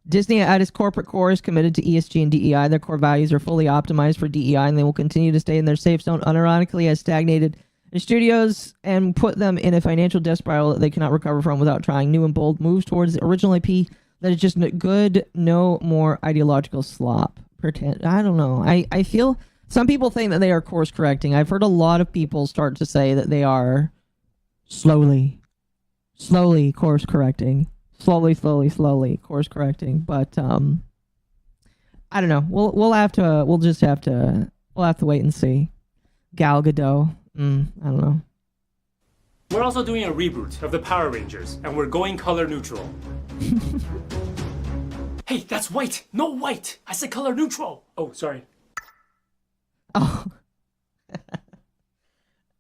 Disney at its corporate core is committed to ESG and DEI. Their core values are fully optimized for DEI, and they will continue to stay in their safe zone. Unironically, has stagnated in studios and put them in a financial death spiral that they cannot recover from without trying new and bold moves towards the original IP that is just good, no more ideological slop. Pretend. I don't know. I feel some people think that they are course correcting. I've heard a lot of people start to say that they are slowly course correcting. Slowly course correcting. But I don't know. We'll just have to wait and see. Gal Gadot. I don't know. We're also doing a reboot of the Power Rangers, and we're going color neutral. Hey, that's white! No white! I said color neutral! Oh, sorry. Oh.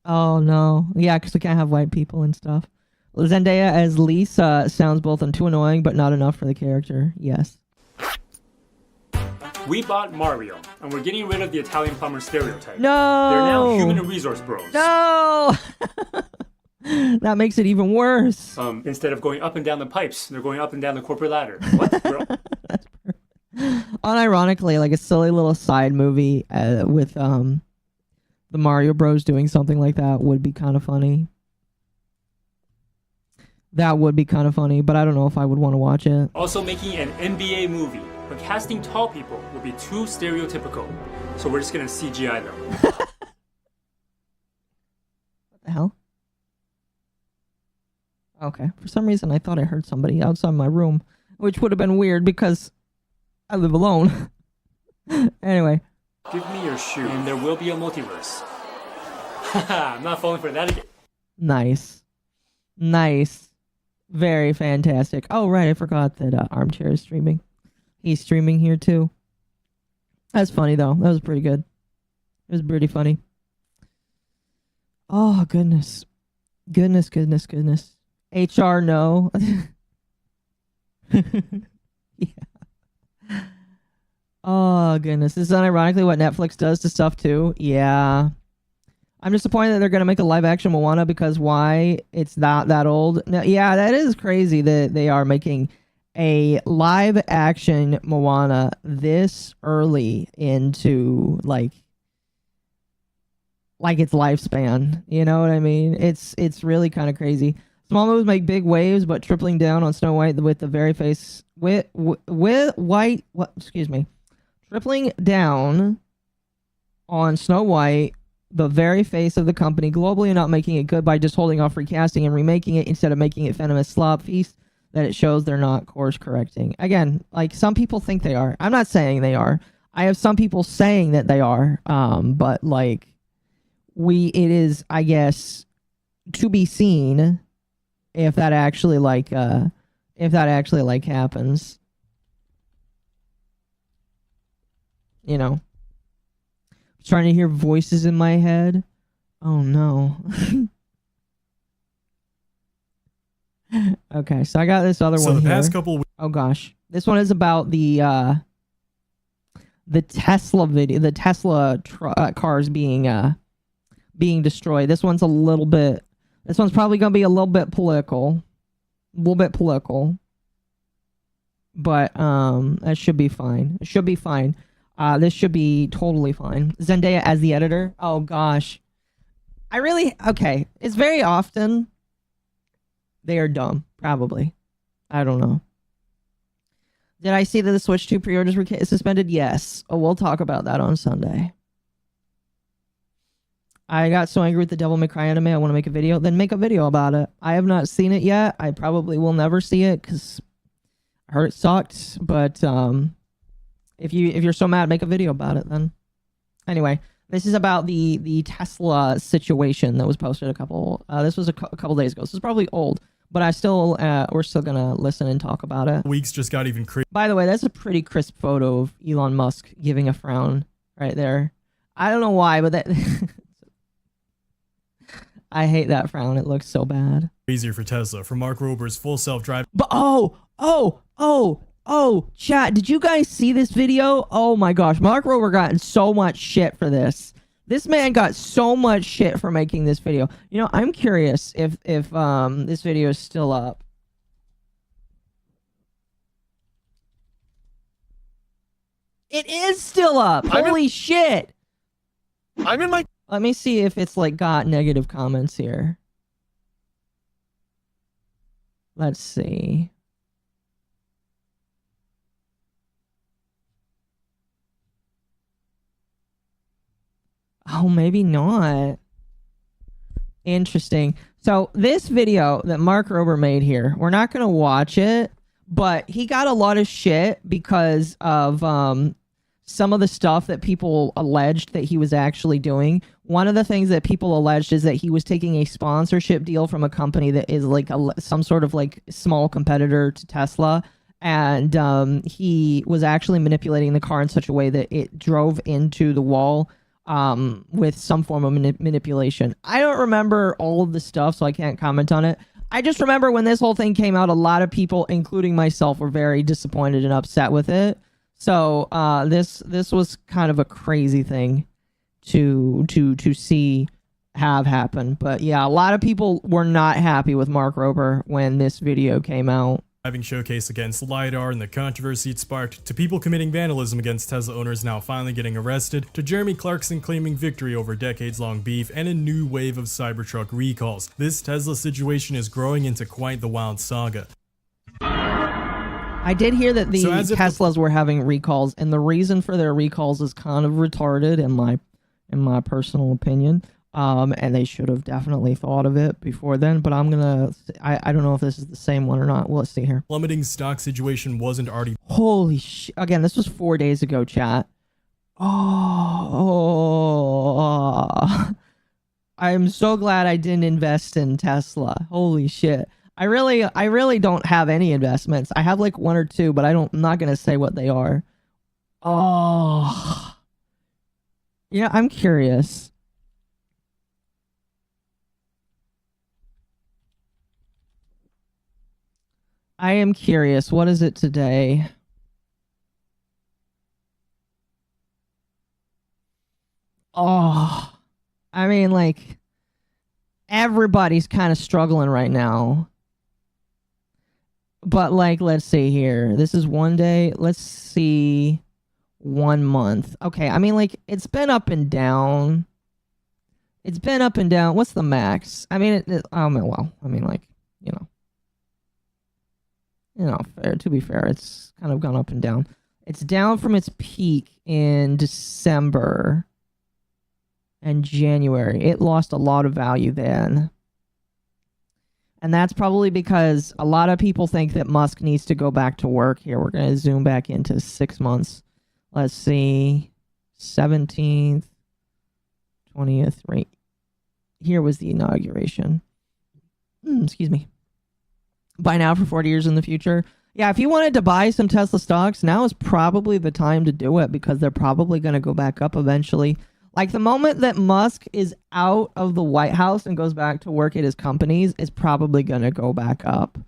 Oh no. Yeah, because we can't have white people and stuff. Zendaya as Lisa sounds both too annoying, but not enough for the character. Yes. We bought Mario, and we're getting rid of the Italian plumber stereotype. No! They're now human and resource bros. No! That makes it even worse. Instead of going up and down the pipes, they're going up and down the corporate ladder. What? Unironically, like a silly little side movie with the Mario Bros doing something like that would be kind of funny. That would be kind of funny, but I don't know if I would want to watch it. Also making an NBA movie, but casting tall people would be too stereotypical. So we're just gonna CGI them. What the hell? Okay, for some reason I thought I heard somebody outside my room, which would have been weird because I live alone. Anyway. Give me your shoe, and there will be a multiverse. Haha, I'm not falling for that again. Nice. Very fantastic. Oh, right, I forgot that Armchair is streaming. He's streaming here too. That's funny though. That was pretty good. It was pretty funny. Oh, goodness. Goodness. HR, no. Yeah. Oh, goodness. This is unironically what Netflix does to stuff too. Yeah. I'm disappointed that they're going to make a live action Moana because why? It's not that old. No, yeah, that is crazy that they are making a live action Moana this early into like its lifespan. You know what I mean? It's really kind of crazy. Small moves make big waves, but tripling down on Snow White with the very face with white. What? Excuse me. Tripling down on Snow White, the very face of the company globally, and not making it good by just holding off recasting and remaking it instead of making it venomous slop feast that it shows they're not course correcting. Again, like some people think they are. I'm not saying they are. I have some people saying that they are. But like it is, I guess, to be seen if that actually happens. You know. Trying to hear voices in my head. Oh no. Okay, so I got this other one the here. past couple Oh gosh. This one is about the Tesla video, the Tesla cars being destroyed. This one's probably going to be a little bit political. But that should be fine. It should be fine. This should be totally fine. Zendaya as the editor. Oh gosh. Okay, it's very often they are dumb, probably. I don't know. Did I see that the Switch 2 pre-orders were suspended? Yes. Oh, we'll talk about that on Sunday. I got so angry with the Devil May Cry anime, I want to make a video. Then make a video about it. I have not seen it yet. I probably will never see it because I heard it sucked. But if you're so mad, make a video about it then. Anyway, this is about the Tesla situation that was posted a couple. This was a couple days ago. This is probably old, but we're still gonna listen and talk about it. Weeks just got even crazy. By the way, that's a pretty crisp photo of Elon Musk giving a frown right there. I don't know why, but that I hate that frown. It looks so bad. Easier for Tesla for Mark Rober's full self-driving. But chat, did you guys see this video? Oh my gosh, Mark Rober got so much shit for this. This man got so much shit for making this video. You know, I'm curious if this video is still up. It is still up. Holy shit. I'm in my... Let me see if it's like got negative comments here. Let's see. Oh, maybe not. Interesting. So this video that Mark Rober made here, we're not going to watch it, but he got a lot of shit because of some of the stuff that people alleged that he was actually doing. One of the things that people alleged is that he was taking a sponsorship deal from a company that is like some sort of like small competitor to Tesla. And he was actually manipulating the car in such a way that it drove into the wall with some form of manipulation. I don't remember all of the stuff, so I can't comment on it. I just remember when this whole thing came out, a lot of people, including myself, were very disappointed and upset with it. So this was kind of a crazy thing to see have happen. But yeah, a lot of people were not happy with Mark Rober when this video came out. Driving showcase against LiDAR and the controversy it sparked, to people committing vandalism against Tesla owners now finally getting arrested, to Jeremy Clarkson claiming victory over decades-long beef, and a new wave of Cybertruck recalls. This Tesla situation is growing into quite the wild saga. I did hear that the Teslas were having recalls, and the reason for their recalls is kind of retarded in my personal opinion. And they should have definitely thought of it before then, but I don't know if this is the same one or not. Well, let's see here. Plummeting stock situation wasn't already... Holy shit. Again, this was 4 days ago, chat. Oh. I'm so glad I didn't invest in Tesla. Holy shit. I really don't have any investments. I have like one or two, but I'm not going to say what they are. Oh. Yeah, I'm curious. I am curious. What is it today? Oh, I mean, like, everybody's kind of struggling right now. But, like, let's see here. This is 1 day. Let's see. 1 month. Okay, I mean, like, it's been up and down. It's been up and down. What's the max? I mean, well, I mean, like, you know, fair, to be fair, it's kind of gone up and down. It's down from its peak in December and January. It lost a lot of value then. And that's probably because a lot of people think that Musk needs to go back to work. Here, we're going to zoom back into 6 months. Let's see. 17th, 20th, right? Here was the inauguration. Excuse me. Buy now for 40 years in the future. Yeah, if you wanted to buy some Tesla stocks, now is probably the time to do it because they're probably going to go back up eventually. Like, the moment that Musk is out of the White House and goes back to work at his companies, is probably going to go back up.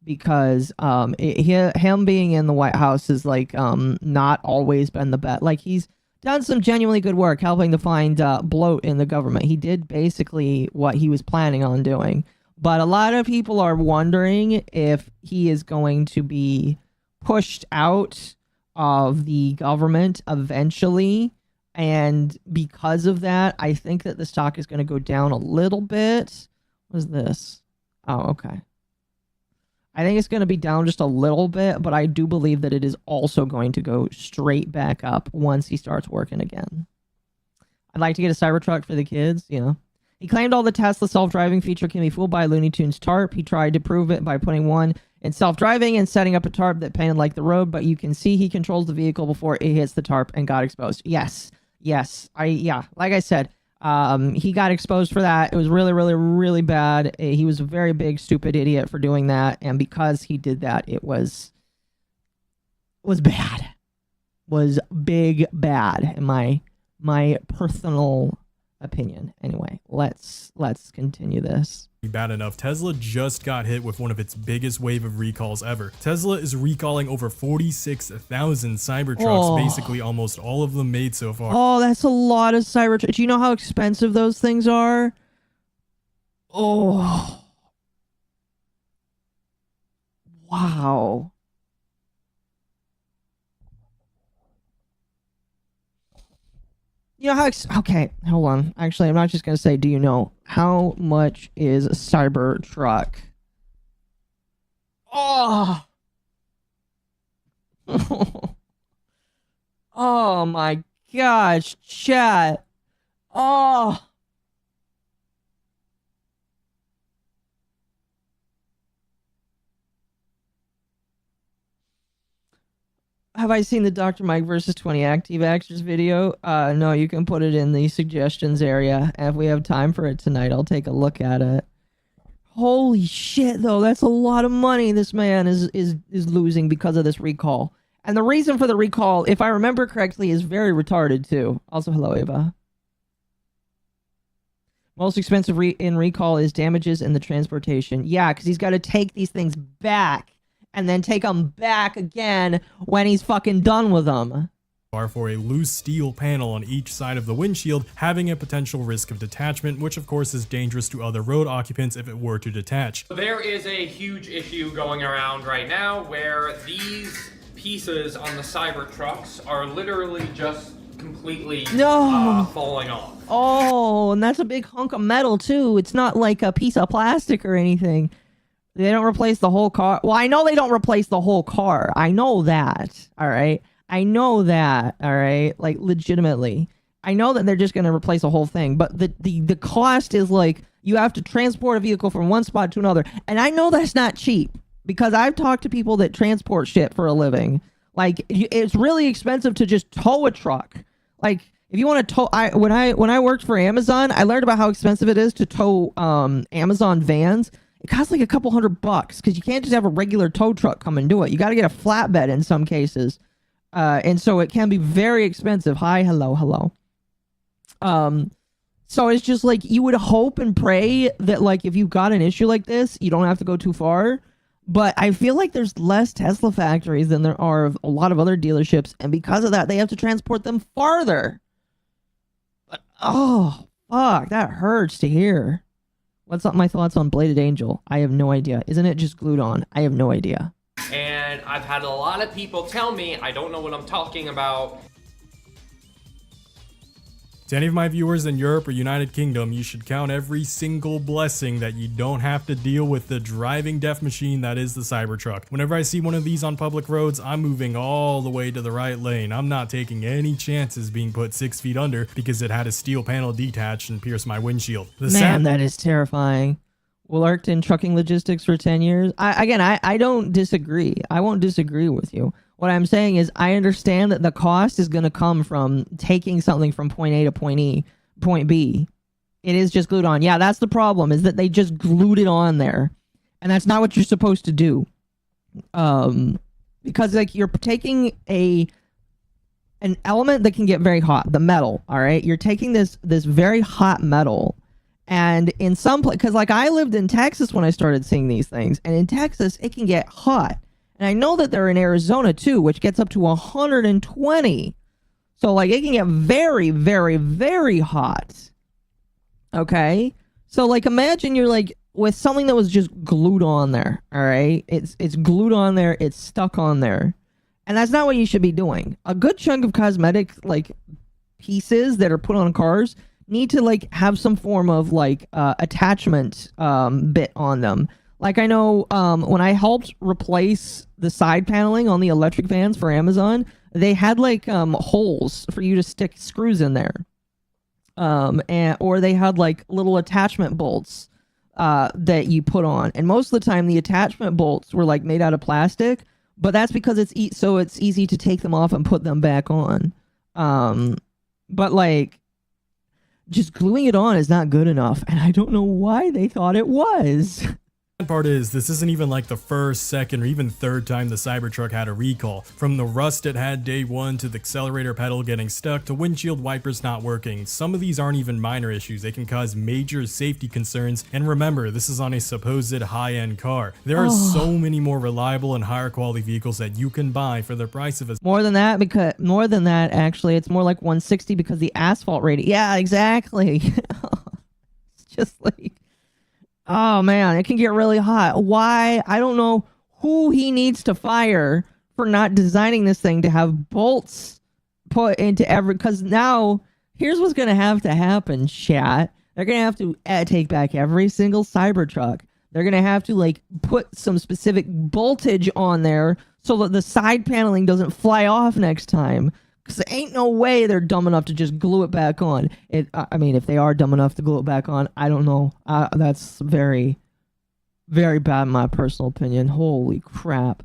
Because him being in the White House is, like, not always been the best. Like, he's done some genuinely good work helping to find bloat in the government. He did basically what he was planning on doing. But a lot of people are wondering if he is going to be pushed out of the government eventually And because of that, I think that the stock is going to go down a little bit. What is this? Oh, okay. I think it's going to be down just a little bit, but I do believe that it is also going to go straight back up once he starts working again. I'd like to get a Cybertruck for the kids, you know. He claimed all the Tesla self-driving feature can be fooled by Looney Tunes tarp. He tried to prove it by putting one in self-driving and setting up a tarp that painted like the road, but you can see he controls the vehicle before it hits the tarp and got exposed. Yes. Like I said, he got exposed for that. It was really, really, really bad. He was a very big, stupid idiot for doing that. And because he did that, it was bad. Was big bad in my personal opinion. Anyway, let's continue this. Bad enough, Tesla just got hit with one of its biggest wave of recalls ever. Tesla is recalling over 46,000 Cybertrucks, basically almost all of them made so far. Oh, that's a lot of Cybertrucks. Do you know how expensive those things are? Oh. Wow. You know how okay, hold on. Actually, I'm not just going to say, do you know how much is a Cybertruck? Oh. Oh my gosh, chat. Oh. Have I seen the Dr. Mike versus 20 active actors video? No, you can put it in the suggestions area. And if we have time for it tonight, I'll take a look at it. Holy shit, though. That's a lot of money this man is losing because of this recall. And the reason for the recall, if I remember correctly, is very retarded, too. Also, hello, Ava. Most expensive in recall is damages in the transportation. Yeah, because he's got to take these things back. And then take them back again when he's fucking done with them. For a loose steel panel on each side of the windshield, having a potential risk of detachment, which of course is dangerous to other road occupants if it were to detach. There is a huge issue going around right now where these pieces on the Cybertrucks are literally just completely falling off. Oh, and that's a big hunk of metal too. It's not like a piece of plastic or anything. They don't replace the whole car. Well, I know they don't replace the whole car. I know that. All right. I know that. All right. Like, legitimately. I know that they're just going to replace the whole thing. But the cost is like, you have to transport a vehicle from one spot to another. And I know that's not cheap. Because I've talked to people that transport shit for a living. Like, it's really expensive to just tow a truck. Like, if you want to tow... When I worked for Amazon, I learned about how expensive it is to tow Amazon vans. It costs like a couple $100 because you can't just have a regular tow truck come and do it. You got to get a flatbed in some cases. And so it can be very expensive. Hi, hello. So it's just like you would hope and pray that like if you've got an issue like this, you don't have to go too far. But I feel like there's less Tesla factories than there are of a lot of other dealerships. And because of that, they have to transport them farther. But, oh, fuck. That hurts to hear. What's up my thoughts on Bladed Angel? I have no idea. Isn't it just glued on? I have no idea. And I've had a lot of people tell me I don't know what I'm talking about. To any of my viewers in Europe or United Kingdom, you should count every single blessing that you don't have to deal with the driving death machine that is the Cybertruck. Whenever I see one of these on public roads, I'm moving all the way to the right lane. I'm not taking any chances being put 6 feet under because it had a steel panel detached and pierced my windshield. Man, that is terrifying. Worked in trucking logistics for 10 years. I don't disagree. I won't disagree with you. What I'm saying is I understand that the cost is going to come from taking something from point A to point B. It is just glued on. Yeah, that's the problem, is that they just glued it on there. And that's not what you're supposed to do. Because like you're taking an element that can get very hot, the metal, all right? You're taking this very hot metal, and in some place, because like I lived in Texas when I started seeing these things, and in Texas it can get hot. And I know that they're in Arizona too, which gets up to 120. So like it can get very, very, very hot. Okay? So like imagine you're like with something that was just glued on there, all right? It's glued on there, it's stuck on there. And that's not what you should be doing. A good chunk of cosmetics, like pieces that are put on cars need to like have some form of like attachment bit on them. Like I know when I helped replace the side paneling on the electric vans for Amazon, they had like holes for you to stick screws in there. Or they had like little attachment bolts that you put on. And most of the time the attachment bolts were like made out of plastic, but that's because it's easy to take them off and put them back on. But like just gluing it on is not good enough, and I don't know why they thought it was. The part is, this isn't even like the first, second, or even third time the Cybertruck had a recall. From the rust it had day one, to the accelerator pedal getting stuck, to windshield wipers not working. Some of these aren't even minor issues, they can cause major safety concerns, and remember, this is on a supposed high-end car. There are so many more reliable and higher quality vehicles that you can buy for the price of a... More than that, actually, it's more like 160 because the asphalt rating. Yeah, exactly. It's just like... Oh man, it can get really hot. Why? I don't know who he needs to fire for not designing this thing to have bolts put into every... Because now, here's what's going to happen, chat. They're going to have to take back every single Cybertruck. They're going to have to, like, put some specific voltage on there so that the side paneling doesn't fly off next time. Because there ain't no way they're dumb enough to just glue it back on. I mean, if they are dumb enough to glue it back on, I don't know. That's very, very bad in my personal opinion. Holy crap.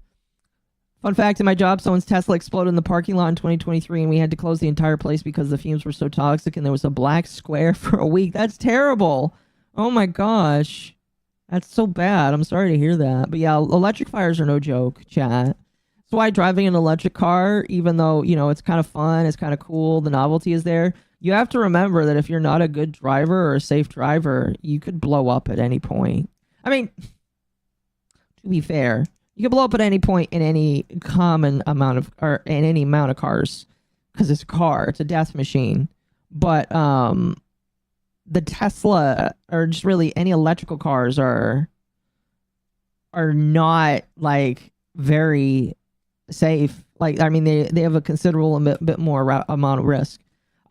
Fun fact, in my job, someone's Tesla exploded in the parking lot in 2023, and we had to close the entire place because the fumes were so toxic, and there was a black square for a week. That's terrible. Oh my gosh. That's so bad. I'm sorry to hear that. But yeah, electric fires are no joke, chat. That's why driving an electric car, even though, you know, it's kind of fun, it's kind of cool, the novelty is there, you have to remember that if you're not a good driver or a safe driver, you could blow up at any point. I mean, to be fair, you can blow up at any point in any common amount of, or in any amount of cars, because it's a car, it's a death machine. But the Tesla, or just really any electrical cars are not like very safe. Like, I mean, they have a considerable bit more amount of risk.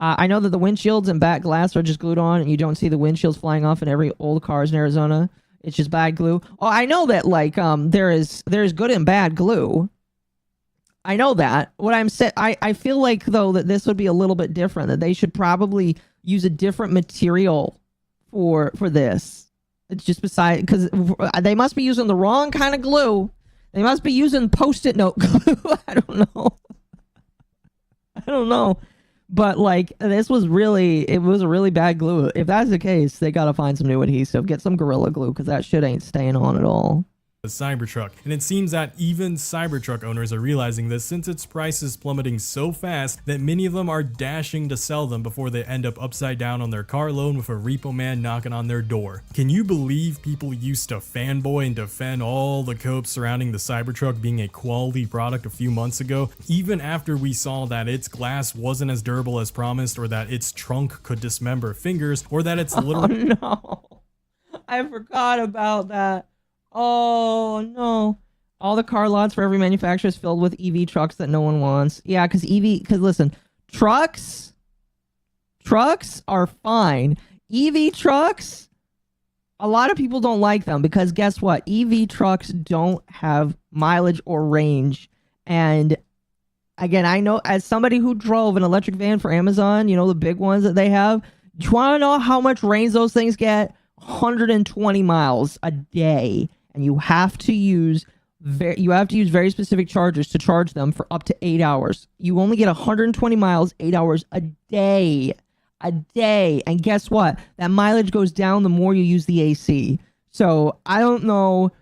I know that the windshields and back glass are just glued on, and you don't see the windshields flying off in every old cars in Arizona. It's just bad glue. Oh, I know that, like, there's good and bad glue. I know that. What I'm saying, I feel like, though, that this would be a little bit different, that they should probably use a different material for this. It's just beside, because they must be using the wrong kind of glue. They must be using Post-it note glue. I don't know. But, like, this was really, it was a really bad glue. If that's the case, they gotta find some new adhesive. Get some Gorilla Glue, because that shit ain't staying on at all. The Cybertruck, and it seems that even Cybertruck owners are realizing this, since its price is plummeting so fast that many of them are dashing to sell them before they end up upside down on their car loan with a repo man knocking on their door. Can you believe people used to fanboy and defend all the copes surrounding the Cybertruck being a quality product a few months ago, even after we saw that its glass wasn't as durable as promised, or that its trunk could dismember fingers, or that it's literally... Oh no, I forgot about that. Oh no. All the car lots for every manufacturer is filled with EV trucks that no one wants. Yeah, because listen, trucks are fine. EV trucks, a lot of people don't like them because guess what? EV trucks don't have mileage or range. And again, I know as somebody who drove an electric van for Amazon, you know, the big ones that they have, do you want to know how much range those things get? 120 miles a day. And you have to use very specific chargers to charge them for up to 8 hours. You only get 120 miles, 8 hours a day. And guess what? That mileage goes down the more you use the AC. So I don't know,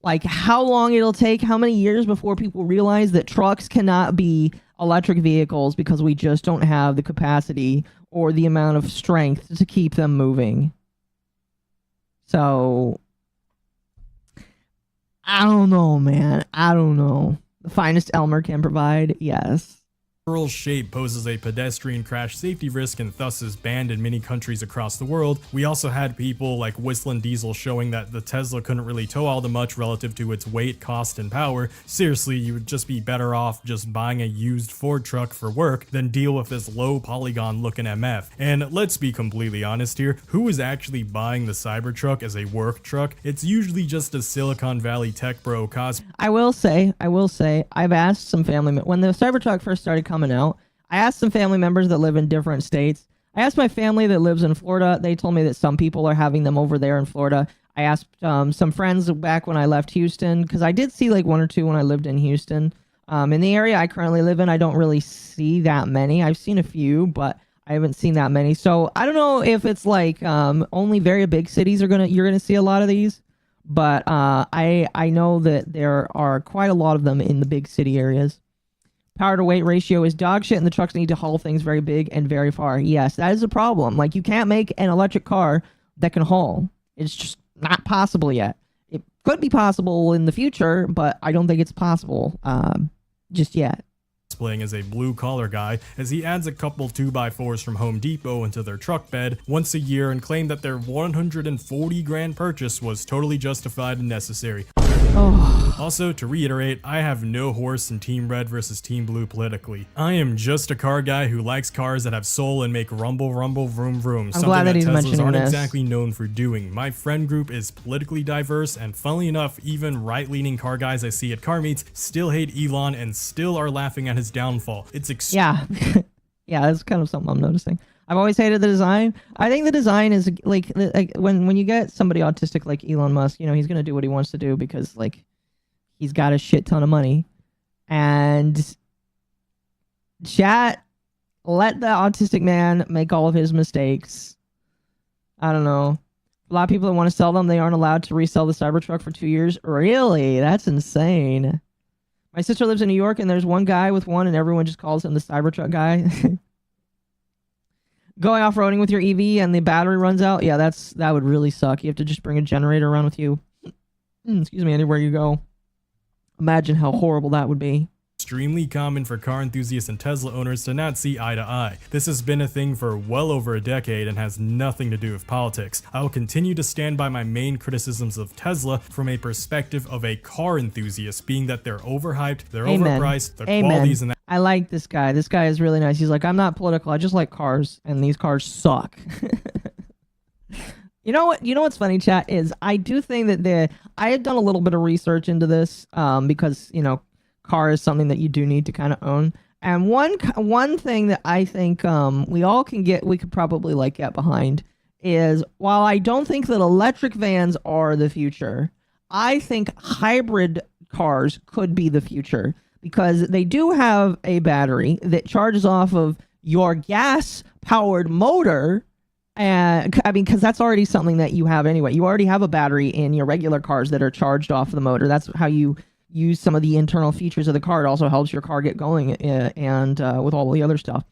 like, how long it'll take, how many years before people realize that trucks cannot be electric vehicles because we just don't have the capacity or the amount of strength to keep them moving. So I don't know, man. I don't know. The finest Elmer can provide, yes. shape poses a pedestrian crash safety risk and thus is banned in many countries across the world. We also had people like Whistling Diesel showing that the Tesla couldn't really tow all that much relative to its weight, cost, and power. Seriously, you would just be better off just buying a used Ford truck for work than deal with this low polygon looking MF. And let's be completely honest here, who is actually buying the Cybertruck as a work truck? It's usually just a Silicon Valley tech bro cosplay. I will say, I've asked some family when the Cybertruck first started coming out, I asked some family members that live in different states. I asked my family that lives in Florida. They told me that some people are having them over there in Florida. I asked some friends back when I left Houston, because I did see like one or two when I lived in Houston. In the area I currently live in, I don't really see that many. I've seen a few, but I haven't seen that many. So I don't know if it's like only very big cities you're gonna see a lot of these. But I know that there are quite a lot of them in the big city areas. Power to weight ratio is dog shit, and the trucks need to haul things very big and very far. Yes, that is a problem. Like, you can't make an electric car that can haul. It's just not possible yet. It could be possible in the future, but I don't think it's possible just yet. Playing as a blue-collar guy, as he adds a couple 2x4s from Home Depot into their truck bed once a year and claimed that their 140 grand purchase was totally justified and necessary. Also, to reiterate, I have no horse in Team Red versus Team Blue politically. I am just a car guy who likes cars that have soul and make rumble rumble vroom vroom, something that Teslas aren't exactly known for doing. My friend group is politically diverse, and funnily enough, even right-leaning car guys I see at car meets still hate Elon and still are laughing at his downfall. It's yeah. Yeah, that's kind of something I'm noticing. I've always hated the design. I think the design is like when you get somebody autistic like Elon Musk, he's gonna do what he wants to do because like he's got a shit ton of money. And chat, let the autistic man make all of his mistakes. I don't know. A lot of people that want to sell them, they aren't allowed to resell the Cybertruck for 2 years. Really? That's insane. My sister lives in New York, and there's one guy with one, and everyone just calls him the Cybertruck guy. Going off-roading with your EV and the battery runs out, yeah, that would really suck. You have to just bring a generator around with you. Excuse me, anywhere you go. Imagine how horrible that would be. Extremely common for car enthusiasts and Tesla owners to not see eye to eye. This has been a thing for well over a decade and has nothing to do with politics. I will continue to stand by my main criticisms of Tesla from a perspective of a car enthusiast, being that they're overhyped, they're overpriced, the qualities and that. I like this guy. This guy is really nice. He's like, I'm not political, I just like cars, and these cars suck. You know what's funny, chat, is I do think that I had done a little bit of research into this because, car is something that you do need to kind of own. And one thing that I think we could probably get behind is, while I don't think that electric vans are the future, I think hybrid cars could be the future, because they do have a battery that charges off of your gas powered motor. And I mean, because that's already something that you have anyway. You already have a battery in your regular cars that are charged off the motor. That's how you use some of the internal features of the car. It also helps your car get going and with all the other stuff.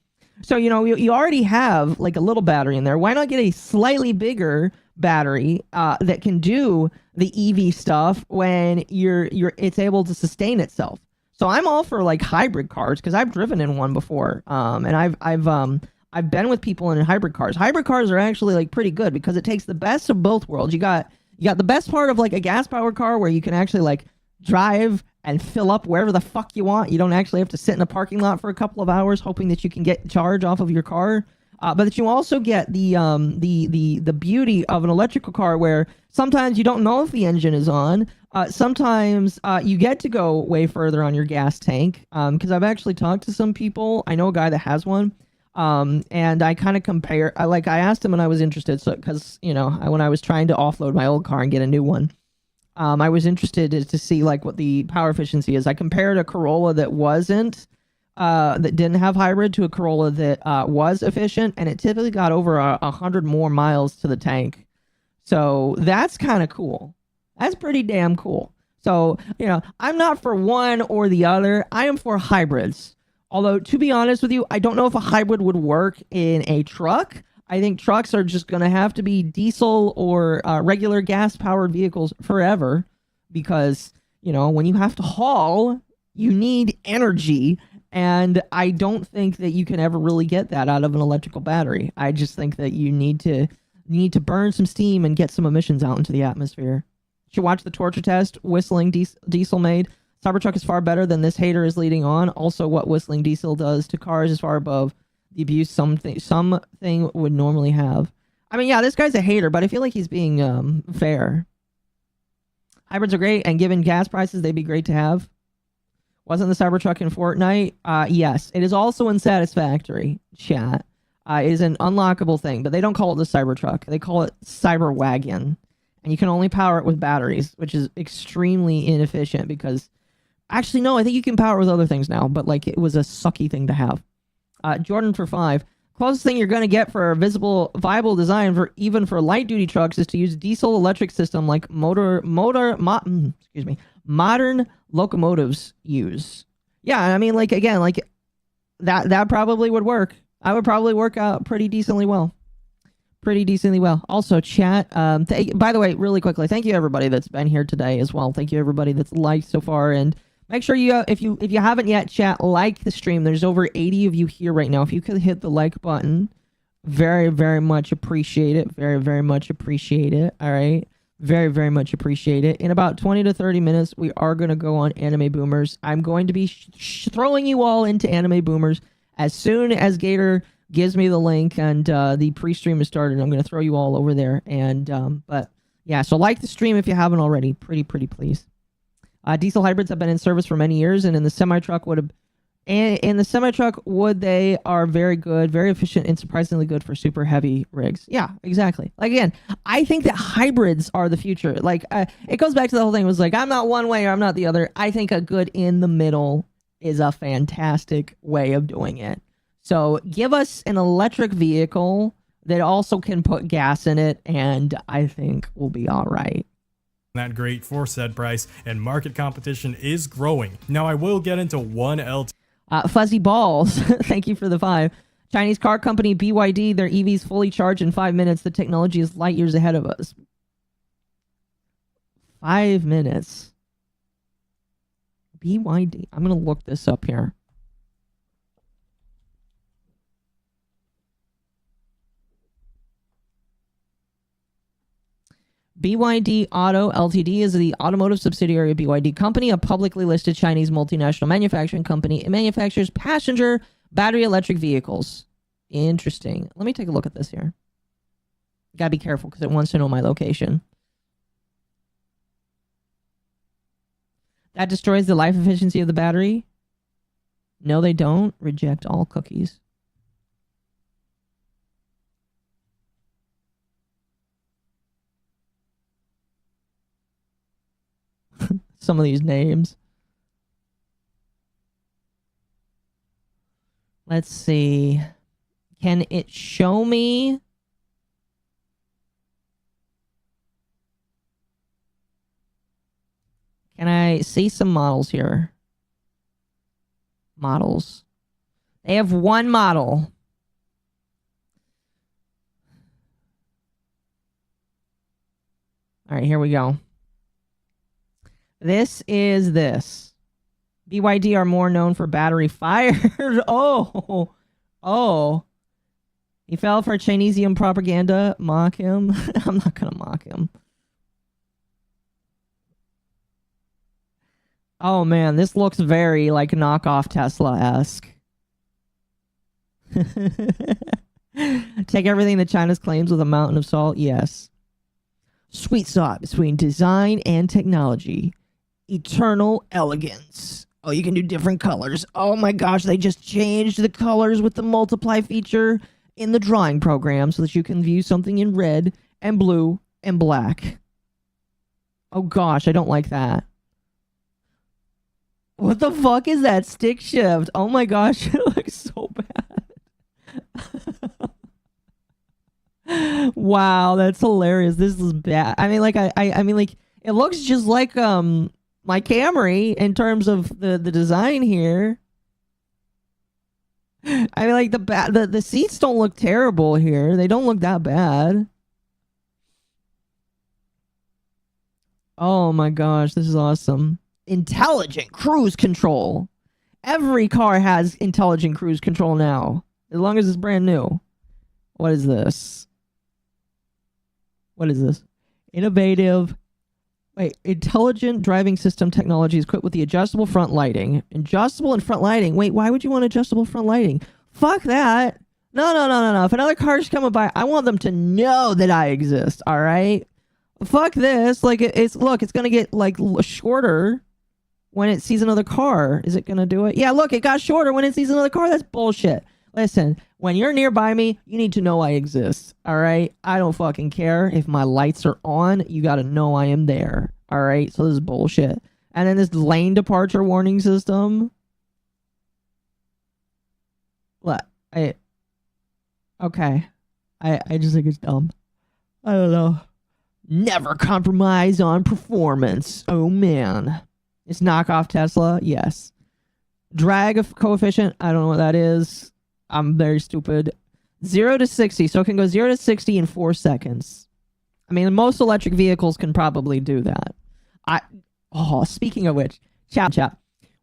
So, you already have like a little battery in there. Why not get a slightly bigger battery that can do the EV stuff when it's able to sustain itself? So I'm all for like hybrid cars, because I've driven in one before, and I've been with people in hybrid cars. Hybrid cars are actually like pretty good because it takes the best of both worlds. You got the best part of like a gas powered car where you can actually like drive and fill up wherever the fuck you want. You don't actually have to sit in a parking lot for a couple of hours hoping that you can get charge off of your car. But that you also get the beauty of an electrical car where sometimes you don't know if the engine is on. Sometimes you get to go way further on your gas tank. Because I've actually talked to some people. I know a guy that has one. And I kind of compare. I asked him when I was interested, because when I was trying to offload my old car and get a new one, I was interested to see like what the power efficiency is. I compared a Corolla that didn't have hybrid to a Corolla that was efficient, and it typically got over 100 more miles to the tank. So that's kind of cool. That's pretty damn cool. So, I'm not for one or the other. I am for hybrids. Although, to be honest with you, I don't know if a hybrid would work in a truck. I think trucks are just going to have to be diesel or regular gas-powered vehicles forever, because, when you have to haul, you need energy. And I don't think that you can ever really get that out of an electrical battery. I just think that you need to burn some steam and get some emissions out into the atmosphere. You should watch the torture test Whistling Diesel made. Cybertruck is far better than this hater is leading on. Also, what Whistling Diesel does to cars is far above the abuse something would normally have. I mean, yeah, this guy's a hater, but I feel like he's being fair. Hybrids are great, and given gas prices, they'd be great to have. Wasn't the Cybertruck in Fortnite? Yes. It is also in Satisfactory, chat. It is an unlockable thing, but they don't call it the Cybertruck. They call it Cyberwagon. And you can only power it with batteries, which is extremely inefficient because... Actually, no, I think you can power it with other things now, but like it was a sucky thing to have. Jordan for 5. Closest thing you're going to get for a viable design for even for light-duty trucks is to use diesel electric system like modern locomotives use. Yeah, I mean, like, again, like, that probably would work. I would probably work out pretty decently well. Also, chat, by the way, really quickly, thank you everybody that's been here today as well. Thank you everybody that's liked so far, and make sure you, if you haven't yet, chat, like the stream. There's over 80 of you here right now. If you could hit the like button, very, very much appreciate it. Very, very much appreciate it. All right. Very, very much appreciate it. In about 20 to 30 minutes, we are going to go on Anime Boomers. I'm going to be throwing you all into Anime Boomers as soon as Gator gives me the link and the pre-stream is started. I'm going to throw you all over there. And but yeah, so like the stream if you haven't already. Pretty please. Diesel hybrids have been in service for many years, and in the semi-truck they are very good, very efficient, and surprisingly good for super heavy rigs. Yeah, exactly. Like, again, I think that hybrids are the future. Like, it goes back to the whole thing. It was like, I'm not one way or I'm not the other. I think a good in the middle is a fantastic way of doing it. So give us an electric vehicle that also can put gas in it, and I think we'll be all right. That great for said price, and market competition is growing. Now I will get into one LT. Fuzzy Balls, thank you for the 5. Chinese car company BYD, their EVs fully charged in 5 minutes. The technology is light years ahead of us. 5 minutes. BYD. I'm going to look this up here. BYD Auto Ltd is the automotive subsidiary of BYD Company, a publicly listed Chinese multinational manufacturing company. It manufactures passenger battery electric vehicles. Interesting. Let me take a look at this here. Gotta be careful because it wants to know my location. That destroys the life efficiency of the battery? No, they don't. Reject all cookies. Some of these names. Let's see. Can it show me? Can I see some models here? Models. They have one model. All right, here we go. This is this. BYD are more known for battery fired. Oh. He fell for Chinesium propaganda. Mock him. I'm not going to mock him. Oh man, this looks very like knockoff Tesla-esque. Take everything that China's claims with a mountain of salt? Yes. Sweet spot between design and technology. Eternal elegance. Oh, you can do different colors. Oh my gosh, they just changed the colors with the multiply feature in the drawing program so that you can view something in red and blue and black. Oh gosh, I don't like that. What the fuck is that stick shift? Oh my gosh, it looks so bad. Wow, that's hilarious. This is bad. I mean, like, I mean, like, it looks just like my Camry in terms of the design here. I mean, like, the seats don't look terrible here. They don't look that bad. Oh my gosh, this is awesome. Intelligent cruise control. Every car has intelligent cruise control now, as long as it's brand new. What is this? What is this? Innovative. Wait, intelligent driving system technology is equipped with the adjustable front lighting. Adjustable and front lighting. Wait, why would you want adjustable front lighting? Fuck that. No. If another car's coming by, I want them to know that I exist, all right? Fuck this. Like, it's gonna get, like, shorter when it sees another car. Is it gonna do it? Yeah, look, it got shorter when it sees another car. That's bullshit. Listen, when you're nearby me, you need to know I exist, all right? I don't fucking care if my lights are on. You gotta know I am there, all right? So this is bullshit. And then this lane departure warning system. What? Okay. I just think it's dumb. I don't know. Never compromise on performance. Oh, man. It's knockoff Tesla? Yes. Drag coefficient? I don't know what that is. I'm very stupid. 0 to 60. So it can go 0 to 60 in 4 seconds. I mean, most electric vehicles can probably do that. Speaking of which, chat.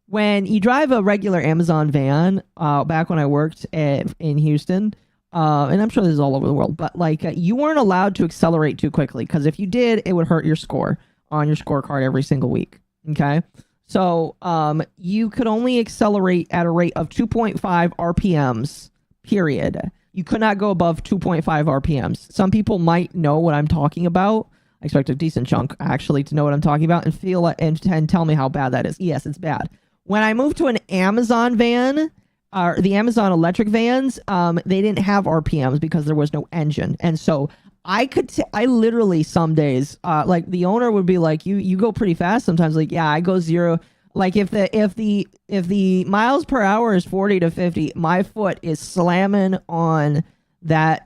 When you drive a regular Amazon van, back when I worked in Houston, and I'm sure this is all over the world, but like you weren't allowed to accelerate too quickly, because if you did, it would hurt your score on your scorecard every single week. Okay. So you could only accelerate at a rate of 2.5 RPMs, period. You could not go above 2.5 RPMs. Some people might know what I'm talking about. I expect a decent chunk actually to know what I'm talking about and feel and tell me how bad that is. Yes, it's bad. When I moved to an Amazon van, the Amazon electric vans, they didn't have RPMs because there was no engine. And so I literally some days, like the owner would be like, you go pretty fast sometimes. Like, yeah, I go 0. Like if the miles per hour is 40 to 50, my foot is slamming on that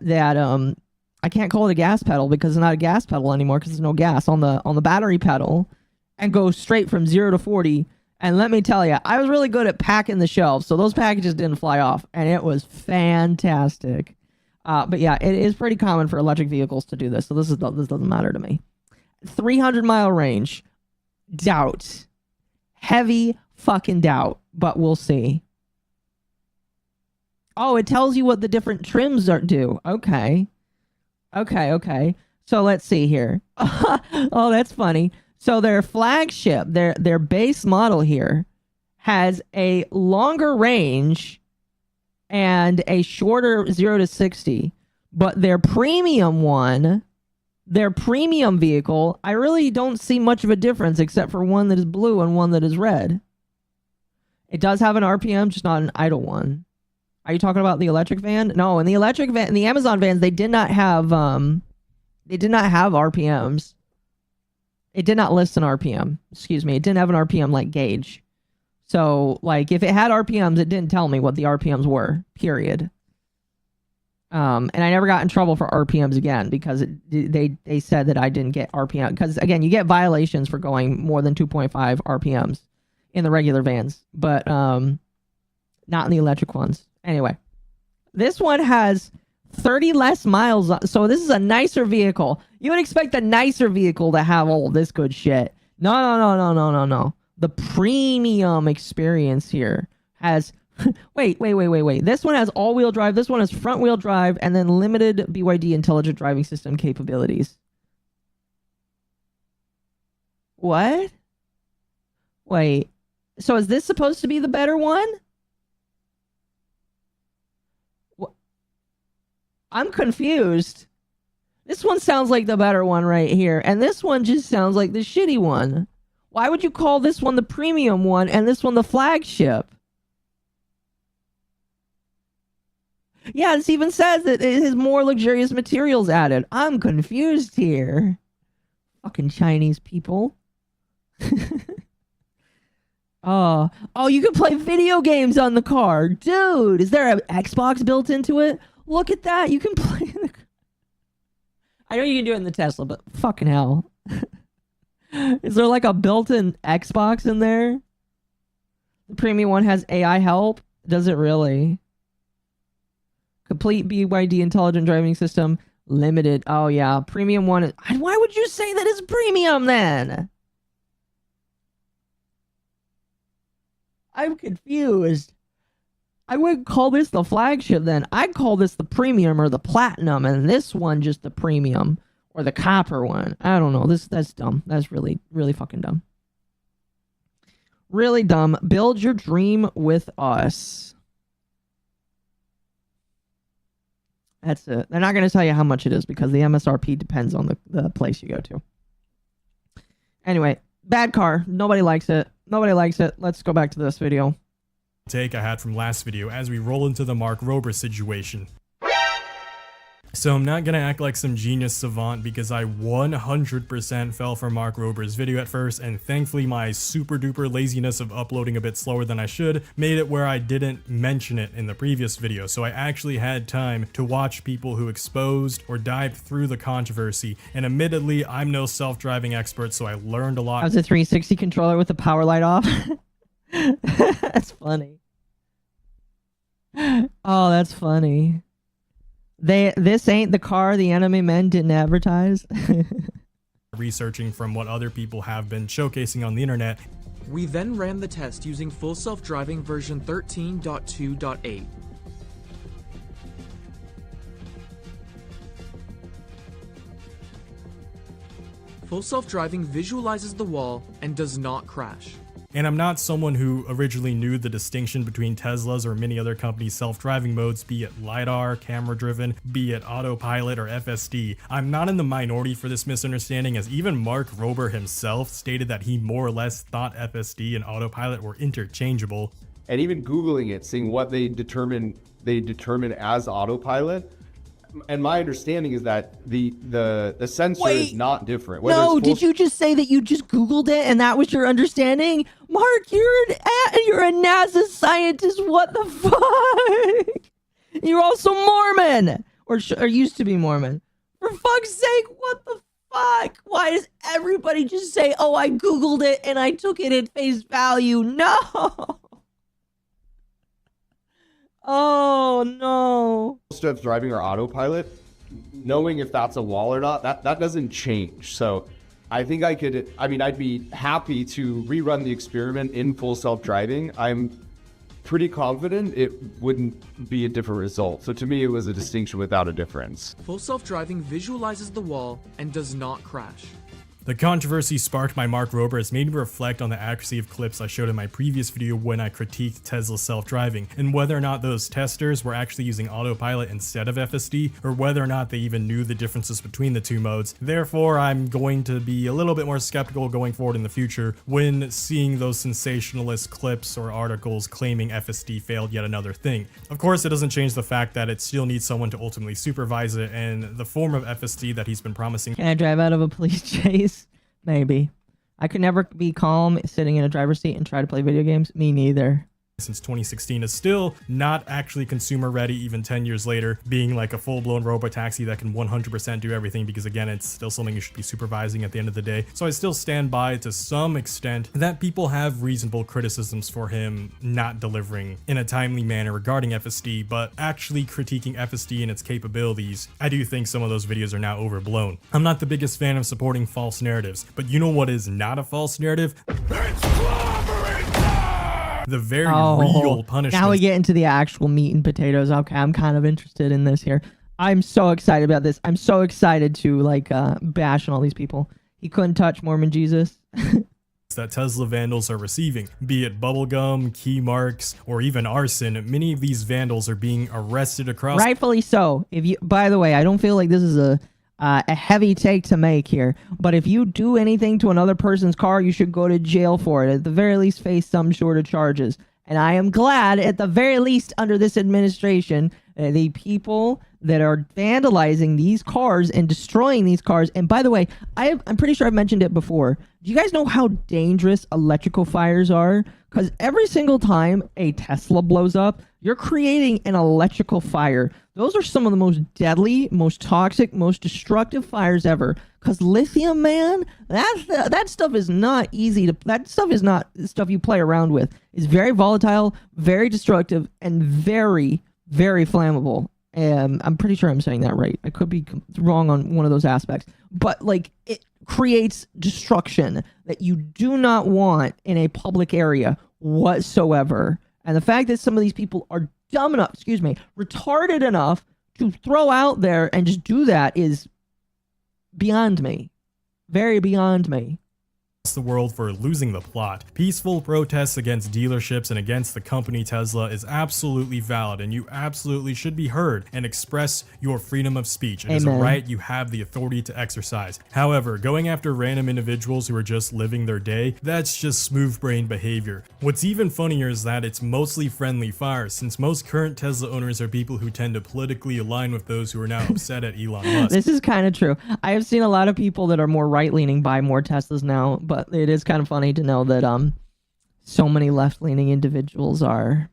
I can't call it a gas pedal because it's not a gas pedal anymore because there's no gas on the battery pedal, and go straight from 0 to 40. And let me tell you, I was really good at packing the shelves, so those packages didn't fly off, and it was fantastic. But yeah, it is pretty common for electric vehicles to do this, so this doesn't matter to me. 300-mile range, doubt, heavy fucking doubt, but we'll see. Oh, it tells you what the different trims do. Okay. So let's see here. Oh, that's funny. So their flagship, their base model here, has a longer range and a shorter 0 to 60. But their premium one, their premium vehicle, I really don't see much of a difference except for one that is blue and one that is red. It does have an RPM, just not an idle one. Are you talking about the electric van? No, in the electric van, in the Amazon vans, they did not have RPMs. It did not list an RPM. Excuse me. It didn't have an RPM like gauge. So, like, if it had RPMs, it didn't tell me what the RPMs were, period. And I never got in trouble for RPMs again because they said that I didn't get RPM. Because, again, you get violations for going more than 2.5 RPMs in the regular vans. But not in the electric ones. Anyway, this one has 30 less miles. So this is a nicer vehicle. You would expect a nicer vehicle to have all this good shit. No. The premium experience here has... Wait. This one has all-wheel drive. This one has front-wheel drive and then limited BYD intelligent driving system capabilities. What? Wait. So is this supposed to be the better one? I'm confused. This one sounds like the better one right here. And this one just sounds like the shitty one. Why would you call this one the premium one and this one the flagship? Yeah, this even says that it has more luxurious materials added. I'm confused here. Fucking Chinese people. Oh, you can play video games on the car. Dude, is there an Xbox built into it? Look at that. You can play in the... I know you can do it in the Tesla, but fucking hell. Is there like a built-in Xbox in there? The premium one has AI help. Does it really? Complete BYD intelligent driving system. Limited. Oh, yeah. Premium one. Why would you say that it's premium then? I'm confused. I wouldn't call this the flagship then. I'd call this the premium or the platinum, and this one just the premium or the copper one. I don't know. That's dumb. That's really, really fucking dumb. Really dumb. Build your dream with us. That's it. They're not going to tell you how much it is because the MSRP depends on the place you go to. Anyway, bad car. Nobody likes it. Nobody likes it. Let's go back to this video. Take I had from last video as we roll into the Mark Rober situation. So I'm not gonna act like some genius savant because I 100% fell for Mark Rober's video at first, and thankfully my super duper laziness of uploading a bit slower than I should made it where I didn't mention it in the previous video, so I actually had time to watch people who exposed or dived through the controversy, and admittedly I'm no self-driving expert, so I learned a lot. That was a 360 controller with the power light off. That's funny. Oh, that's funny. This ain't the car the enemy men didn't advertise. Researching from what other people have been showcasing on the internet. We then ran the test using full self-driving version 13.2.8. Full self-driving visualizes the wall and does not crash. And I'm not someone who originally knew the distinction between Tesla's or many other companies' self-driving modes, be it LiDAR, camera-driven, be it autopilot or FSD. I'm not in the minority for this misunderstanding, as even Mark Rober himself stated that he more or less thought FSD and autopilot were interchangeable. And even Googling it, seeing what they determine as autopilot, and my understanding is that the sensor is not different. No, did you just say that you just Googled it and that was your understanding? Mark, you're a NASA scientist. What the fuck? You're also Mormon, or used to be Mormon. For fuck's sake, what the fuck? Why does everybody just say, "Oh, I Googled it and I took it at face value"? No. Oh no. Steps driving or autopilot, knowing if that's a wall or not, that doesn't change. So I think I'd be happy to rerun the experiment in full self-driving. I'm pretty confident it wouldn't be a different result. So to me, it was a distinction without a difference. Full self-driving visualizes the wall and does not crash. The controversy sparked by Mark Rober has made me reflect on the accuracy of clips I showed in my previous video when I critiqued Tesla's self-driving, and whether or not those testers were actually using autopilot instead of FSD, or whether or not they even knew the differences between the two modes. Therefore, I'm going to be a little bit more skeptical going forward in the future when seeing those sensationalist clips or articles claiming FSD failed yet another thing. Of course, it doesn't change the fact that it still needs someone to ultimately supervise it, and the form of FSD that he's been promising. Can I drive out of a police chase? Maybe. I could never be calm sitting in a driver's seat and try to play video games. Me neither. Since 2016 is still not actually consumer ready even 10 years later, being like a full-blown robotaxi that can 100% do everything, because again, it's still something you should be supervising at the end of the day. So I still stand by to some extent that people have reasonable criticisms for him not delivering in a timely manner regarding FSD, but actually critiquing FSD and its capabilities, I do think some of those videos are now overblown. I'm not the biggest fan of supporting false narratives, but you know what is not a false narrative? The very real punishment. Now we get into the actual meat and potatoes. Okay, I'm kind of interested in this here. I'm so excited about this. I'm so excited to like bash on all these people. He couldn't touch Mormon Jesus. That Tesla vandals are receiving, be it bubblegum, key marks, or even arson. Many of these vandals are being arrested across. Rightfully so. If you, by the way, I don't feel like this is a heavy take to make here, but if you do anything to another person's car, you should go to jail for it. At the very least, face some sort of charges. And I am glad, at the very least, under this administration, the people that are vandalizing these cars and destroying these cars. And by the way, I'm pretty sure I've mentioned it before. Do you guys know how dangerous electrical fires are? Because every single time a Tesla blows up, you're creating an electrical fire. Those are some of the most deadly, most toxic, most destructive fires ever. Because lithium, man, that stuff is not easy to... That stuff is not stuff you play around with. It's very volatile, very destructive, and very, very flammable. I'm pretty sure I'm saying that right. I could be wrong on one of those aspects. But, like, it creates destruction that you do not want in a public area whatsoever. And the fact that some of these people are dumb enough, retarded enough to throw out there and just do that is beyond me. Very beyond me. The world for losing the plot. Peaceful protests against dealerships and against the company Tesla is absolutely valid, and you absolutely should be heard and express your freedom of speech. It is a right you have the authority to exercise. However, going after random individuals who are just living their day, that's just smooth brain behavior. What's even funnier is that it's mostly friendly fire, since most current Tesla owners are people who tend to politically align with those who are now upset at Elon Musk. This is kind of true. I have seen a lot of people that are more right-leaning buy more Teslas now, but it is kind of funny to know that so many left-leaning individuals are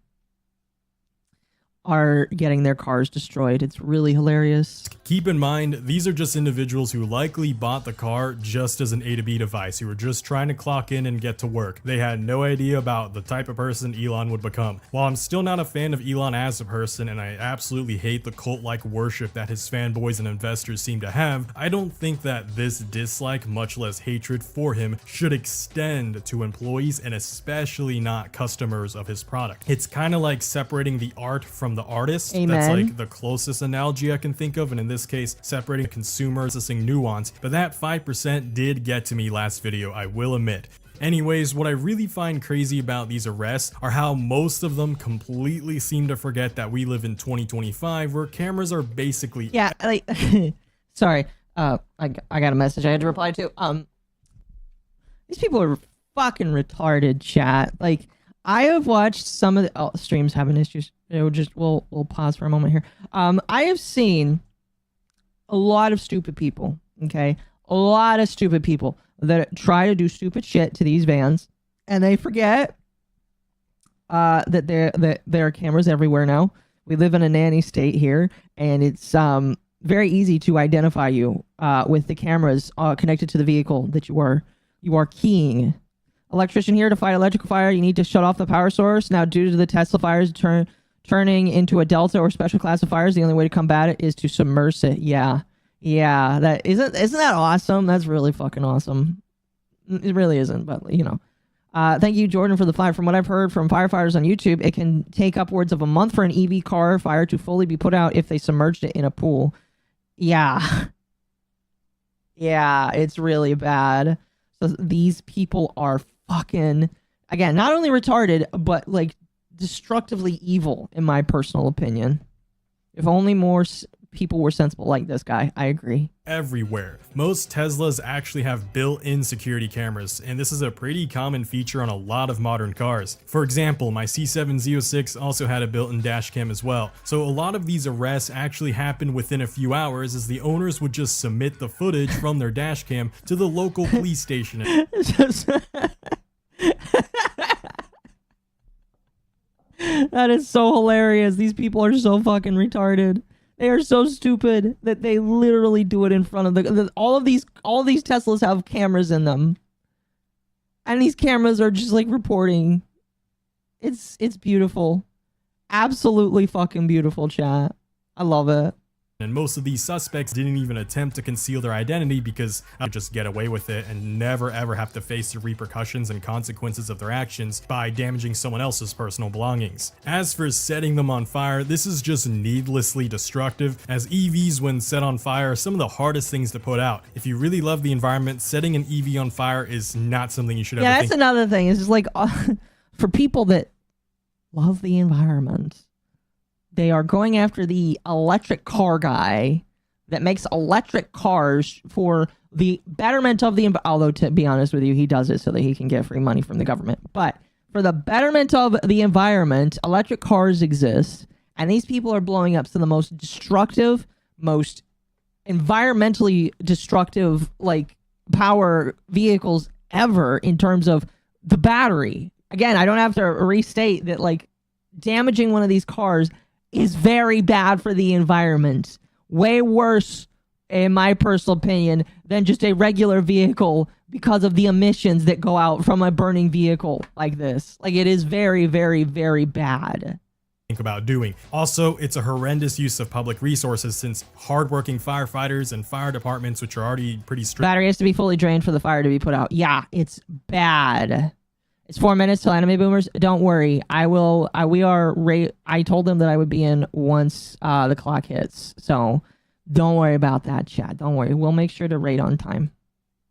getting their cars destroyed. It's really hilarious. Keep in mind, these are just individuals who likely bought the car just as an A to B device, who were just trying to clock in and get to work. They had no idea about the type of person Elon would become. While I'm still not a fan of Elon as a person, and I absolutely hate the cult-like worship that his fanboys and investors seem to have, I don't think that this dislike, much less hatred for him, should extend to employees and especially not customers of his product. It's kind of like separating the art from the artist. Amen. That's like the closest analogy I can think of, and in this case, separating consumer processing nuance. But that 5% did get to me last video, I will admit. Anyways, what I really find crazy about these arrests are how most of them completely seem to forget that we live in 2025, where cameras are basically... Yeah, like, sorry, I got a message I had to reply to. These people are fucking retarded, chat. Like, I have watched some of the streams having issues. We'll pause for a moment here. I have seen a lot of stupid people, okay? A lot of stupid people that try to do stupid shit to these vans, and they forget that there are cameras everywhere now. We live in a nanny state here, and it's very easy to identify you with the cameras connected to the vehicle that you are keying. Electrician here to fight electrical fire. You need to shut off the power source. Now, due to the Tesla fires turning into a Delta or special class of fires, the only way to combat it is to submerge it. Yeah. That isn't that awesome? That's really fucking awesome. It really isn't, but you know. Thank you, Jordan, for the fire. From what I've heard from firefighters on YouTube, it can take upwards of a month for an EV car fire to fully be put out if they submerged it in a pool. Yeah, it's really bad. So these people are fucking, again, not only retarded, but like destructively evil, in my personal opinion. If only more people were sensible like this guy. I agree. Everywhere. Most Teslas actually have built-in security cameras, and this is a pretty common feature on a lot of modern cars. For example, my C7 Z06 also had a built-in dash cam as well. So a lot of these arrests actually happened within a few hours, as the owners would just submit the footage from their dash cam to the local police station. That is so hilarious. These people are so fucking retarded. They are so stupid that they literally do it in front of all of these Teslas have cameras in them. And these cameras are just like reporting. It's beautiful. Absolutely fucking beautiful, chat. I love it. And most of these suspects didn't even attempt to conceal their identity because they just get away with it and never ever have to face the repercussions and consequences of their actions by damaging someone else's personal belongings. As for setting them on fire, this is just needlessly destructive, as EVs when set on fire are some of the hardest things to put out. If you really love the environment, setting an EV on fire is not something you should ever think. Yeah, that's another thing. It's just like, for people that love the environment, they are going after the electric car guy that makes electric cars for the betterment of the environment. Although, to be honest with you, he does it so that he can get free money from the government. But for the betterment of the environment, electric cars exist. And these people are blowing up some of the most destructive, most environmentally destructive, like, power vehicles ever in terms of the battery. Again, I don't have to restate that, like, damaging one of these cars is very bad for the environment. Way worse, in my personal opinion, than just a regular vehicle because of the emissions that go out from a burning vehicle like this. Like, it is very, very, very bad. think about doing. Also, it's a horrendous use of public resources since hardworking firefighters and fire departments, which are already pretty strict. Battery has to be fully drained for the fire to be put out. Yeah, it's bad. It's 4 minutes till anime boomers. Don't worry. I told them that I would be in once the clock hits. So don't worry about that, chat. Don't worry. We'll make sure to raid on time.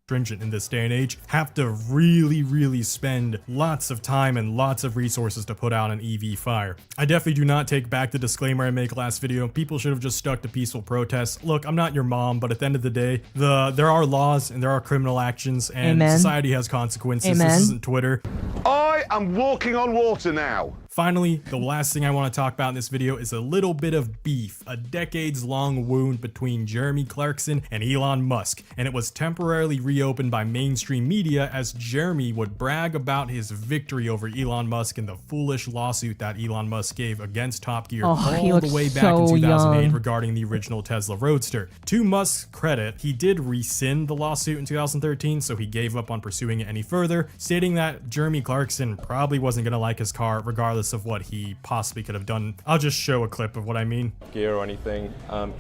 Stringent in this day and age, have to really spend lots of time and lots of resources to put out an EV fire. I definitely do not take back the disclaimer I made last video. People should have just stuck to peaceful protests. Look, I'm not your mom, but at the end of the day, there are laws and there are criminal actions, and Amen. society has consequences. Amen. This isn't Twitter. I am walking on water now. Finally, the last thing I want to talk about in this video is a little bit of beef, a decades-long wound between Jeremy Clarkson and Elon Musk, and it was temporarily reopened by mainstream media as Jeremy would brag about his victory over Elon Musk in the foolish lawsuit that Elon Musk gave against Top Gear all the way back in 2008 regarding the original Tesla Roadster. To Musk's credit, he did rescind the lawsuit in 2013, so he gave up on pursuing it any further, stating that Jeremy Clarkson probably wasn't going to like his car regardless of what he possibly could have done. I'll just show a clip of what I mean. Gear or anything.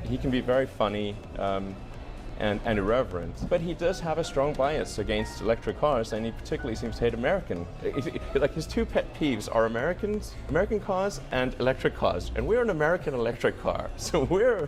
He can be very funny and irreverent, but he does have a strong bias against electric cars, and he particularly seems to hate American. Like his two pet peeves are American cars and electric cars, and we're an American electric car, so we're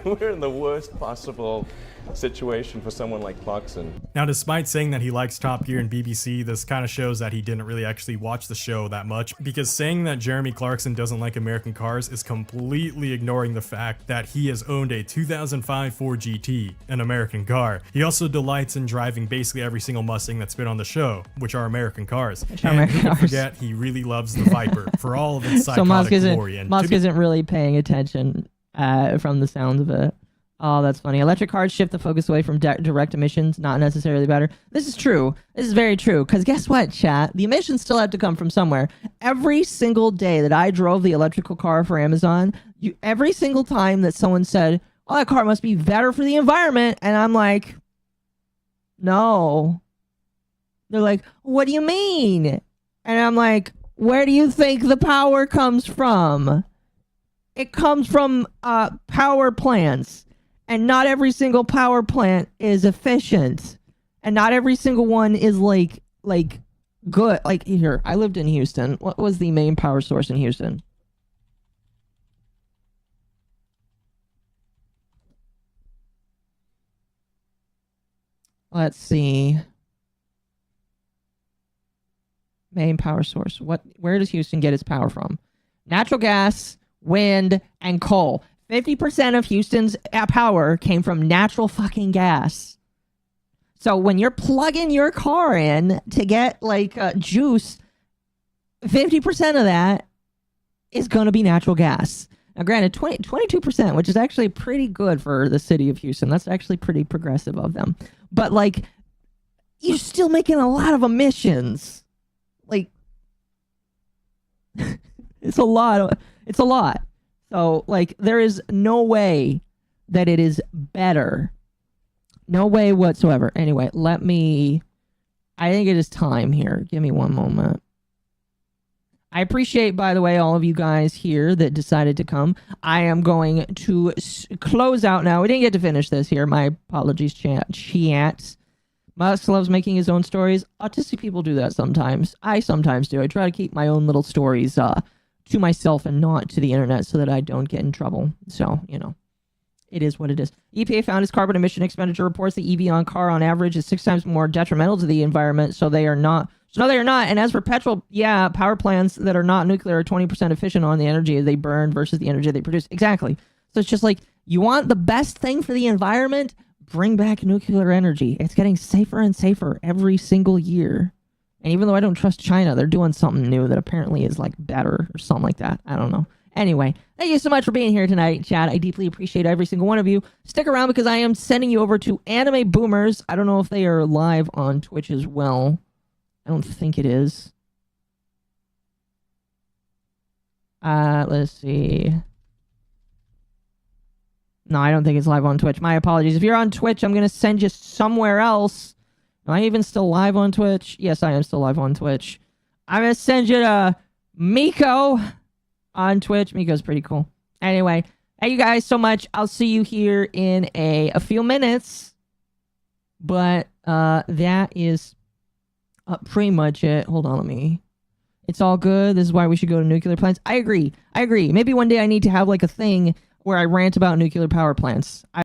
in the worst possible situation for someone like Clarkson. Now, despite saying that he likes Top Gear and BBC, this kind of shows that he didn't really actually watch the show that much, because saying that Jeremy Clarkson doesn't like American cars is completely ignoring the fact that he has owned a 2005 Ford GT, an American car. He also delights in driving basically every single Mustang that's been on the show, which are American cars. And who can forget, he really loves the Viper for all of its psychotic glory. And Musk isn't really paying attention from the sounds of it. Oh, that's funny. Electric cars shift the focus away from direct emissions, not necessarily better. This is true. This is very true. Because guess what, chat? The emissions still have to come from somewhere. Every single day that I drove the electrical car for Amazon, every single time that someone said, oh, that car must be better for the environment. And I'm like, no. They're like, what do you mean? And I'm like, where do you think the power comes from? It comes from power plants. And not every single power plant is efficient. And not every single one is like good. Like here, I lived in Houston. What was the main power source in Houston? Let's see. Main power source. Where does Houston get its power from? Natural gas, wind, and coal. 50% of Houston's power came from natural fucking gas. So when you're plugging your car in to get like juice, 50% of that is going to be natural gas. Now, granted, 22%, which is actually pretty good for the city of Houston. That's actually pretty progressive of them. But like, you're still making a lot of emissions. Like, it's a lot. It's a lot. So, like, there is no way that it is better. No way whatsoever. Anyway, I think it is time here. Give me one moment. I appreciate, by the way, all of you guys here that decided to come. I am going to close out now. We didn't get to finish this here. My apologies, chat. Musk loves making his own stories. Autistic people do that sometimes. I sometimes do. I try to keep my own little stories to myself and not to the internet so that I don't get in trouble. So, you know, it is what it is. EPA found its carbon emission expenditure reports the EV on car on average is 6 times more detrimental to the environment. So they are not. No, they are not. And as for petrol, yeah, power plants that are not nuclear are 20% efficient on the energy they burn versus the energy they produce. Exactly. So it's just like, you want the best thing for the environment? Bring back nuclear energy. It's getting safer and safer every single year. And even though I don't trust China, they're doing something new that apparently is like better or something like that. I don't know. Anyway, thank you so much for being here tonight, chat. I deeply appreciate every single one of you. Stick around because I am sending you over to Anime Boomers. I don't know if they are live on Twitch as well. I don't think it is. Let's see. No, I don't think it's live on Twitch. My apologies. If you're on Twitch, I'm going to send you somewhere else. Am I even still live on Twitch? Yes, I am still live on Twitch. I'm going to send you to Miko. on Twitch. Miko's pretty cool. Anyway, thank you guys so much. I'll see you here in a few minutes. But that is pretty much it. Hold on, it's all good. This is why we should go to nuclear plants. I agree. Maybe one day I need to have like a thing where I rant about nuclear power plants.